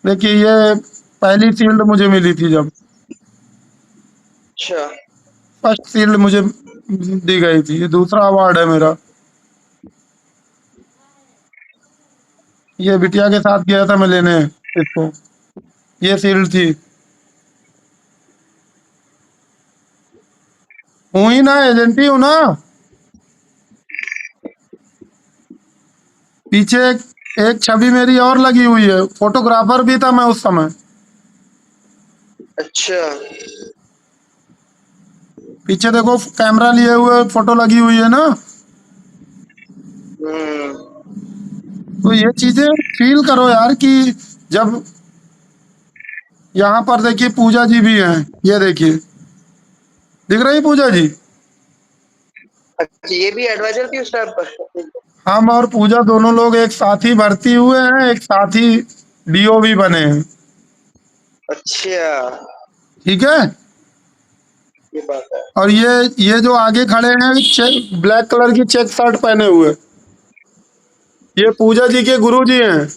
देखिए ये पहली शील्ड मुझे मिली थी जब अच्छा। फर्स्ट शील्ड मुझे दी गई थी। ये दूसरा अवार्ड है मेरा। ये बिटिया के साथ गया था मैं लेने इसको। ये शील्ड थी। हूँ ही ना, एजेंट ही हूँ ना। पीछे एक छवि मेरी और लगी हुई है। फोटोग्राफर भी था मैं उस समय। अच्छा। पीछे देखो कैमरा लिए हुए फोटो लगी हुई है ना। हम्म। तो ये चीजें फील करो यार कि जब यहाँ पर देखिए पूजा जी भी हैं। ये देखिए दिख रही पूजा जी। अच्छा, ये भी एडवाइजर थी उस टाइम पर। हम और पूजा दोनों लोग एक साथ ही भर्ती हुए हैं, एक साथ ही डीओ भी बने हैं। अच्छा, ठीक है। ये बात है। और ये जो आगे खड़े हैं ब्लैक कलर की चेक शर्ट पहने हुए, ये पूजा जी के गुरु जी हैं।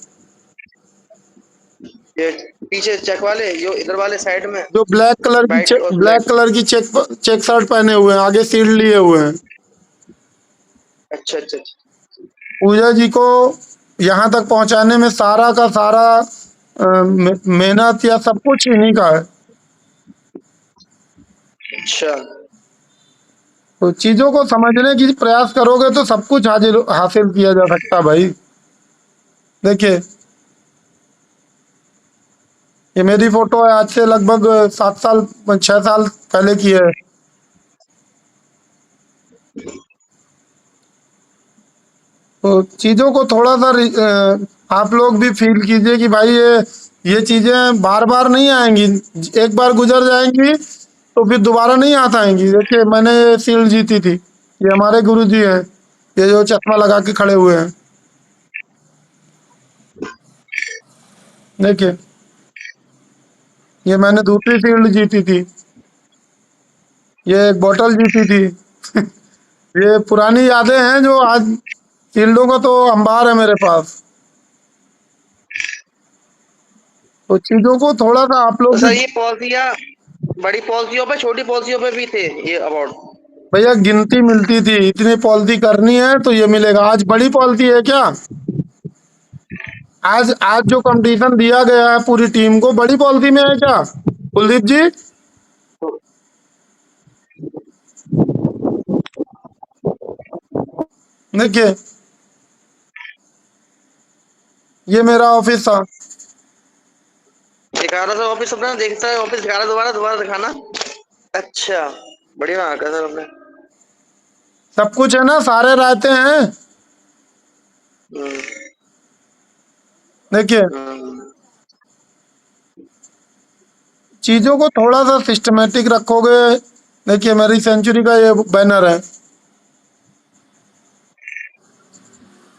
ये पीछे चेक वाले, जो इधर वाले साइड में जो वाइट और ब्लैक ब्लैक। कलर की चेक शर्ट पहने हुए हैं, आगे शील्ड लिए हुए हैं। अच्छा अच्छा अच्छा। पूजा जी को यहाँ तक पहुंचाने में सारा का सारा मेहनत या सब कुछ इन्हीं का है। अच्छा। तो चीजों को समझने की प्रयास करोगे तो सब कुछ हासिल किया जा सकता है भाई। देखिए ये मेरी फोटो है, आज से लगभग 7 साल 6 साल पहले की है। तो चीजों को थोड़ा सा आप लोग भी फील कीजिए कि भाई ये चीजें बार बार नहीं आएंगी। एक बार गुजर जाएंगी तो फिर दोबारा नहीं आता आएंगी। देखिए मैंने ये शील्ड जीती थी। ये हमारे गुरु जी हैं, ये जो चश्मा लगा के खड़े हुए हैं। देखिए ये मैंने दूसरी शील्ड जीती थी। ये एक बोतल जीती थी। ये पुरानी यादें हैं जो आज शील्डों का तो अंबार है मेरे पास। तो चीजों को थोड़ा सा आप तो लोग सर भी ये पॉलिसियाँ बड़ी पॉलिसियों पे, छोटी पॉलिसियों पे भी थे ये अवार्ड? भैया गिनती मिलती थी। इतनी पॉलिसी करनी है तो ये मिलेगा। आज बड़ी पॉलिसी है क्या? आज आज जो कंपटीशन दिया गया है पूरी टीम को, बड़ी पॉलिसी में है क्या कुलदीप जी? देखिए ये मेरा ऑफिस था। दिखा रहा था ऑफिस अपना, देखता है ऑफिस दिखा रहा, दोबारा दोबारा दिखाना। अच्छा, बढ़िया बना रखा सर आपने। सब कुछ है ना, सारे रहते हैं। हम्म, देखिए हम्म। चीजों को थोड़ा सा सिस्टमेटिक रखोगे। देखिए मेरी सेंचुरी का ये बैनर है।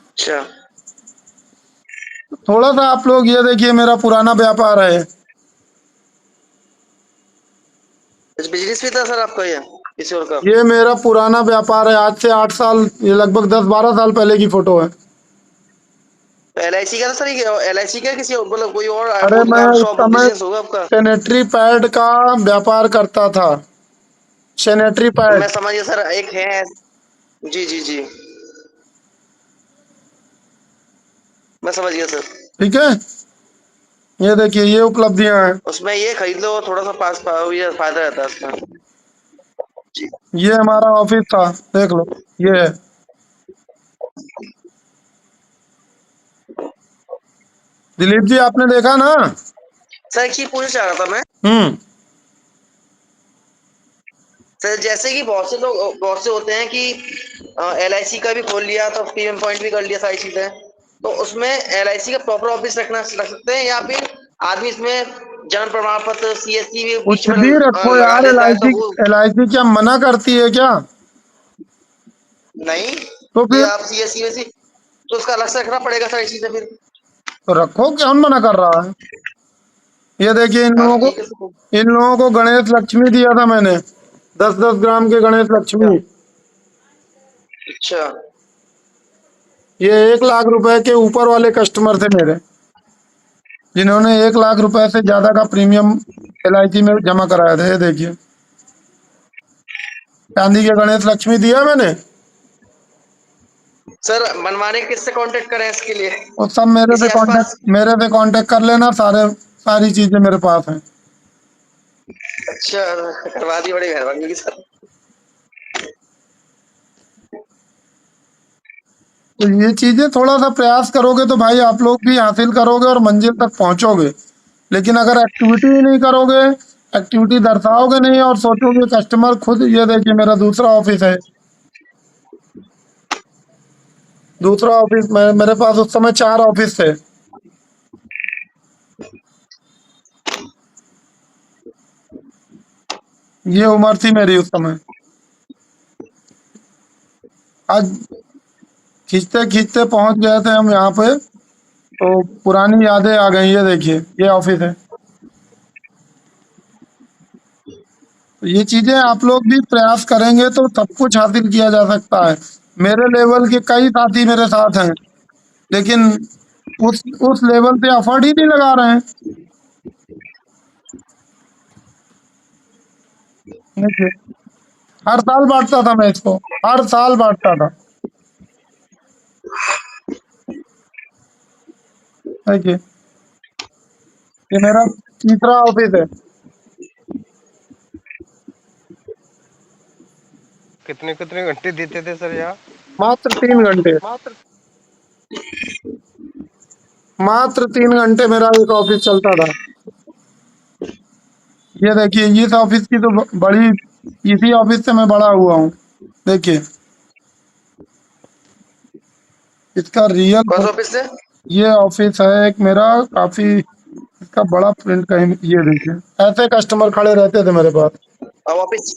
अच्छा। थोड़ा सा आप लोग ये देखिए, मेरा पुराना व्यापार है। बिजनेस भी था सर आपका ये किसी और का? ये मेरा पुराना व्यापार है, आज से 8 साल, ये लगभग 10-12 साल पहले की फोटो है। LIC का था सर? ये LIC का किसी और, मतलब कोई और अरे वो मैं दुकान उस शॉप समय बिजनेस होगा आपका? सैनिटरी पैड का व्यापार करता था। सैनिटरी मैं पैड। समझ गया सर, एक है। जी जी जी, मैं समझ गया सर। ठीक है। ये देखिए ये उपलब्धियां हैं। उसमें ये खरीद लो, थोड़ा सा पास ये फायदा रहता है उसका। जी। ये हमारा ऑफिस था, देख लो। ये है। दिलीप जी आपने देखा ना? सर एक चीज पूछना चाह रहा था मैं। हम्म। सर जैसे कि बहुत से होते हैं कि LIC का भी खोल लिया तो प्रीमियम पॉइंट भी कर लिया, सारी चीजें। तो उसमें LIC का प्रॉपर ऑफिस रख सकते हैं, या फिर आदमी इसमें जन्म प्रमाण पत्र CSC भी बीच कुछ में भी रखो लगा यार। देता है तो LIC वो? LIC क्या मना करती है क्या? नहीं, तो तो फिर आप CSC वैसी तो उसका अलग से रखना पड़ेगा सारी चीजें फिर। तो रखो, कौन मना कर रहा है? ये देखिए हाँ तो ठीक है सर। इन लोगों को गणेश लक्ष्मी दिया था मैंने, 10-10 ग्राम के गणेश अच्छा लक्ष्मी। अच्छा। ये 1 लाख रुपए के ऊपर वाले कस्टमर थे मेरे, जिन्होंने 1 लाख रुपए से ज्यादा का प्रीमियम LIC में जमा कराया था। ये देखिए चांदी के गणेश लक्ष्मी दिया मैंने। सर मनमाने किससे कांटेक्ट करें इसके लिए? और सब किसी आसपास? मेरे से कांटेक्ट कर लेना, सारी चीजें मेरे पास हैं। अच्छा करवा दी, बड़ी मेहरबानी होगी सर। तो ये चीजें थोड़ा सा प्रयास करोगे तो भाई आप लोग भी हासिल करोगे और मंजिल तक पहुंचोगे। लेकिन अगर एक्टिविटी ही नहीं करोगे, एक्टिविटी दर्शाओगे नहीं और सोचोगे कस्टमर खुद, ये देखिए मेरा दूसरा ऑफिस है, दूसरा ऑफिस में मेरे पास उस समय 4 ऑफिस थे। ये उम्र थी मेरी उस समय। आज खींचते खींचते पहुंच गए थे हम यहाँ पे, तो पुरानी यादें आ गई। ये देखिए ये ऑफिस है। तो ये चीजें आप लोग भी प्रयास करेंगे तो सब कुछ हासिल किया जा सकता है। मेरे लेवल के कई साथी मेरे साथ हैं, लेकिन उस लेवल पे एफर्ट ही नहीं लगा रहे हैं। देखिए हर साल बांटता था मैं इसको, हर साल बांटता था। देखिए ये मेरा तीसरा ऑफिस है। कितने कितने घंटे देते थे सर यहाँ? मात्र 3 घंटे, मात्र 3 घंटे मेरा एक ऑफिस चलता था। ये देखिए इस ऑफिस की तो बड़ी, इसी ऑफिस से मैं बड़ा हुआ हूँ। देखिए इसका रियल, कौन सा ऑफिस से? ये ऑफिस है एक मेरा, काफी इसका बड़ा प्रिंट कहीं। ये देखिए ऐसे कस्टमर खड़े रहते थे मेरे पास। अब ऑफिस,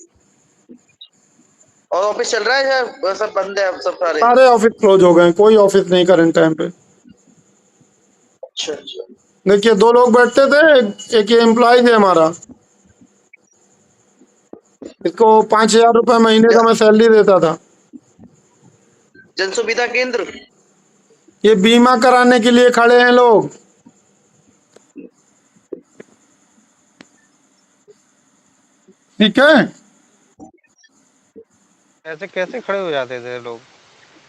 और ऑफिस चल रहा है या सब बंद है अब सब सारे? सारे ऑफिस क्लोज हो गए, कोई ऑफिस नहीं करंट टाइम पे। अच्छा अच्छा। देखिए 2 लोग बैठते थे, एक ये एम्प्लॉय है हमारा, इसको 5,000 रुपए महीने का मैं सैलरी देता था। जन सुविधा केंद्र। ये बीमा कराने के लिए खड़े हैं लोग। ठीक है, ऐसे कैसे खड़े हो जाते थे लोग?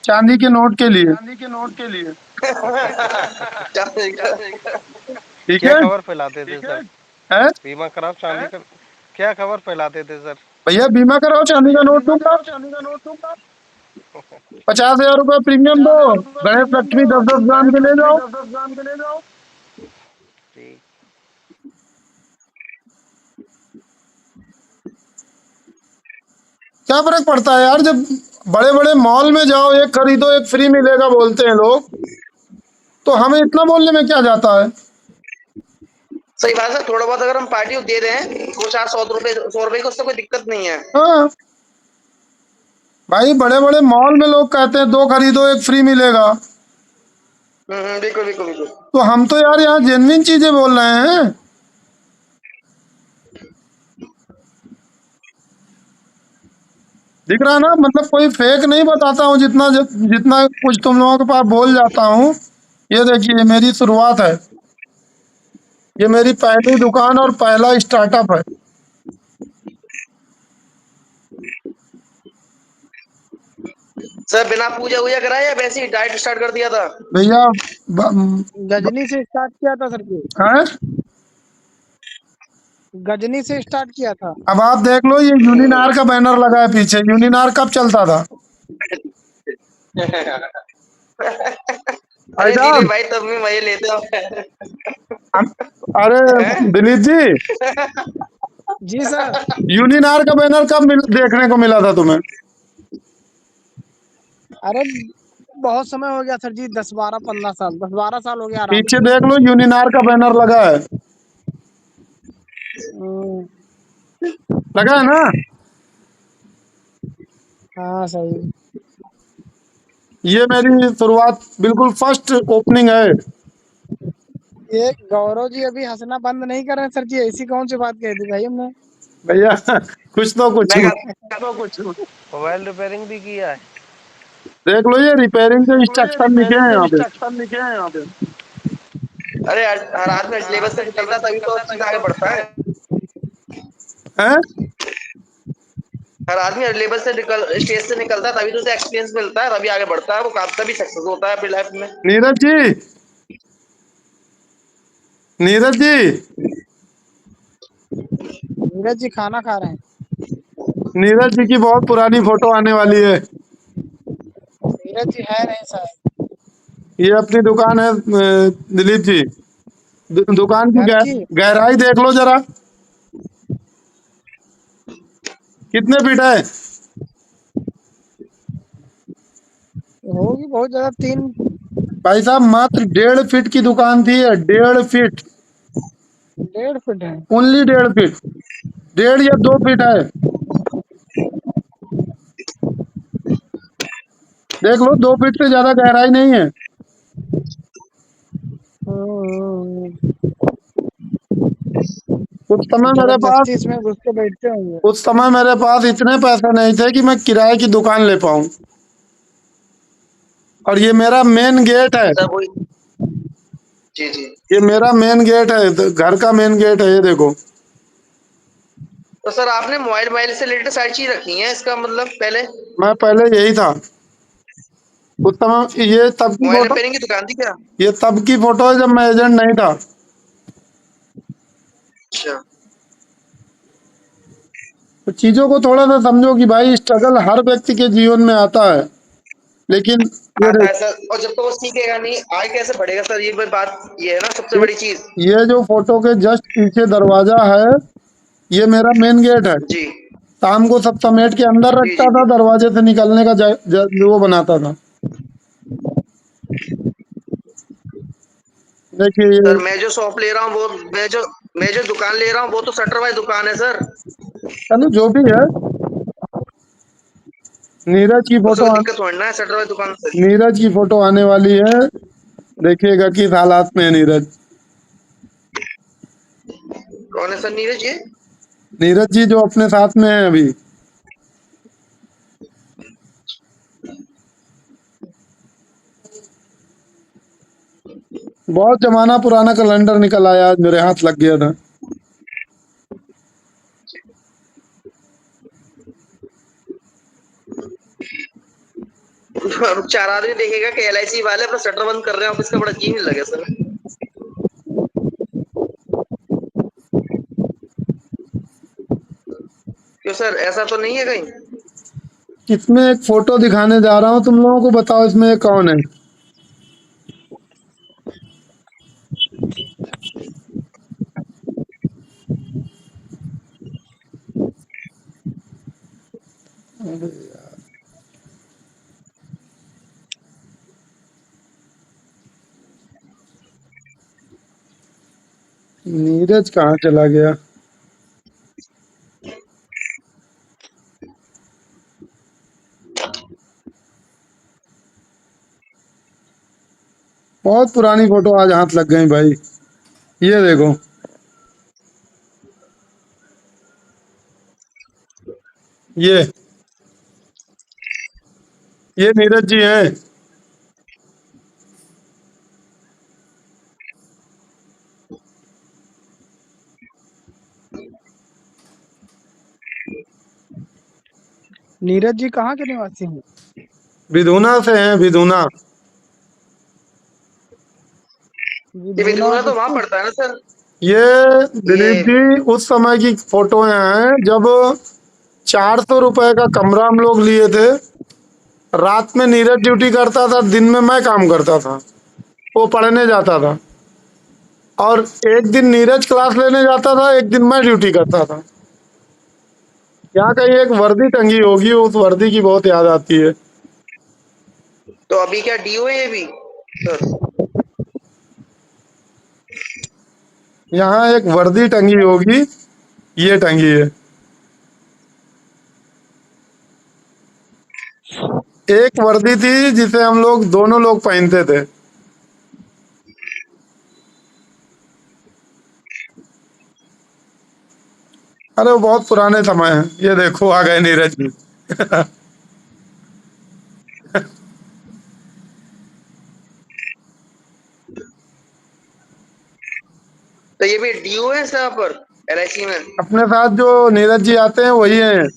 चांदी के नोट के लिए। ठीक क्या है, खबर फैलाते थे सर? है बीमा कराओ चांदी का, क्या खबर फैलाते थे सर? भैया बीमा कराओ चांदी का नोट दूंगा, 50,000 रुपए प्रीमियम दो, गणेश लक्ष्मी 10-10 ग्राम के ले जाओ। ठीक। क्या फर्क पड़ता है यार, जब बड़े बड़े मॉल में जाओ, एक खरीदो एक फ्री मिलेगा बोलते हैं लोग, तो हमें इतना बोलने में क्या जाता है। सही बात है, थोड़ा बहुत अगर हम पार्टी दे रहे हैं 200-400 रुपए की, उससे कोई दिक्कत नहीं है। हाँ भाई, बड़े बड़े मॉल में लोग कहते हैं 2 खरीदो 1 फ्री मिलेगा, बिल्कुल बिल्कुल बिल्कुल। तो हम तो यार यहाँ जेन्युइन चीजें बोल रहे हैं। दिख रहा है ना, मतलब कोई फेक नहीं बताता हूँ, जितना जितना कुछ तुम लोगों के पास बोल जाता हूँ। ये देखिए मेरी शुरुआत है, ये मेरी पहली दुकान और पहला स्टार्टअप है। सर बिना पूजा वूजा कराए या वैसे ही डाइट स्टार्ट कर दिया था? भैया गजनी से स्टार्ट किया था सर जी, हैं? गजनी से स्टार्ट किया था। अब आप देख लो, ये यूनिनार का बैनर लगा है पीछे। यूनिनार कब चलता था भाई अरे दिलीप साहब? भाई तब भी मजे लेते हो। अरे दिलीप जी, जी सर। यूनिनार का बैनर कब देखने को मिला था तुम्हें? अरे बहुत समय हो गया सर जी, 10-12-15 साल, 10-12 साल हो गया आराम पीछे से। देख लो, यूनिनार का बैनर लगा है, हम्म, लगा है ना? हाँ सही। ये मेरी शुरुआत, बिल्कुल फर्स्ट ओपनिंग है। ये गौरव जी अभी हंसना बंद नहीं कर रहे हैं सर जी, ऐसी कौन सी बात कह दी भाई हमने। भैया कुछ तो कुछ मैं मोबाइल रिपेयरिंग भी किया है। देख लो, ये रिपेयरिंग के इंस्ट्रक्शन लिखे हैं यहाँ पे। अरे हर आदमी सिलेबस से निकलता है तभी तो चीज आगे बढ़ता है। हैं? हर आदमी लेवल से निकल स्टेज से निकलता है तभी तो उसे एक्सपीरियंस मिलता है, तभी आगे बढ़ता है, वो काम तभी सक्सेस होता है अपनी लाइफ में। नीरज जी, नीरज जी, नीरज जी खाना खा रहे हैं। नीरज जी की बहुत पुरानी फोटो आने वाली है। नीरज जी है नहीं शायद। ये अपनी दुकान है दिलीप जी, दुकान की घर की गहराई देख लो जरा, कितने फीट है? होगी बहुत ज्यादा, 3। भाई साहब मात्र 1.5 फीट की दुकान थी, 1.5 फीट, 1.5 फीट है। ओनली 1.5 फीट, 1.5 या 2 फीट है। देख लो, 2 फीट से ज्यादा गहराई नहीं है। हम्म, उस समय मेरे पास जबरदस्ती इसमें घुस के बैठते होंगे। उस समय मेरे पास इतने पैसे नहीं थे कि मैं किराए की दुकान ले पाऊं। और ये मेरा मेन गेट है, सर वही, जी जी। ये मेरा मेन गेट है, तो घर का मेन गेट है, ये देखो। तो सर आपने मोबाइल से रिलेटेड सारी चीज रखी है, इसका मतलब पहले मैं पहले यही था उस समय। ये तब की मोबाइल फोटो, रिपेयरिंग की दुकान थी क्या? ये तब की फोटो है जब मैं एजेंट नहीं था। अच्छा। तो चीजों को थोड़ा सा समझो कि भाई स्ट्रगल हर व्यक्ति के जीवन में आता है, लेकिन ये आता है देखो, सर, और जब तो वो सीखेगा नहीं आगे कैसे बढ़ेगा सर, ये बात ये है ना सबसे बड़ी चीज। ये जो फोटो के जस्ट पीछे दरवाजा है, ये मेरा मेन गेट है। जी शाम को सब समेट के अंदर जी रखता जी था, जी। दरवाजे से निकलने का वो बनाता था। देखिए सर ये, मैं जो शॉप ले रहा हूँ वो मैं जो दुकान ले रहा हूँ वो तो शटर वाली दुकान है सर। चलो जो भी है, नीरज की उससे फोटो कोई दिक्कत थोड़ी ना है शटर वाली दुकान से। नीरज की फोटो आने वाली है, देखिएगा किस हालात में है नीरज। कौन है सर नीरज ये? नीरज जी जो अपने साथ में है अभी। बहुत जमाना पुराना कैलेंडर निकल आया, आज मेरे हाथ लग गया था। चार आदमी देखेगा कि LIC वाले अपना शटर बंद कर रहे हैं ऑफिस का, बड़ा अजीब लगे सर। क्यों सर, ऐसा तो नहीं है कहीं? इसमें एक फोटो दिखाने जा रहा हूँ तुम लोगों को, बताओ इसमें ये कौन है? नीरज कहाँ चला गया? बहुत पुरानी फोटो आज हाथ लग गई भाई। ये देखो, ये ये नीरज जी हैं। नीरज जी कहाँ के निवासी हैं? विधुना से हैं, विधुना। ये विधुना विधुना तो वहां डिस्ट्रिक्ट। पड़ता है ना सर? ये ये दिलीप जी उस समय की फोटो हैं जब 400 रुपए का कमरा हम लोग लिए थे। रात में नीरज ड्यूटी करता था, दिन में मैं काम करता था, वो पढ़ने जाता था। और एक दिन नीरज क्लास लेने जाता था, एक दिन मैं ड्यूटी करता था। यहाँ कहीं एक वर्दी टंगी होगी, उस वर्दी की बहुत याद आती है। तो अभी क्या DO है ये भी सर? यहाँ एक वर्दी टंगी होगी, ये टंगी है। एक वर्दी थी जिसे हम लोग दोनों लोग पहनते थे। अरे वो बहुत पुराने समय है, ये देखो आ गए नीरज जी। तो ये भी डीओ है यहाँ पर एलआईसी में? अपने साथ जो नीरज जी आते हैं वही है।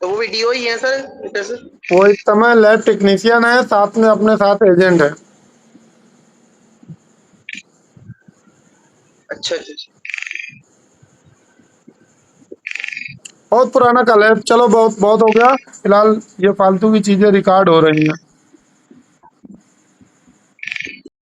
तो वो भी डीओ ही है सर कैसे? वो इस समय लैब टेक्नीशियन है, साथ में अपने साथ एजेंट है। अच्छा अच्छा अच्छा। बहुत पुराना कल है। चलो बहुत बहुत हो गया, फिलहाल ये फालतू की चीजें रिकॉर्ड हो रही हैं।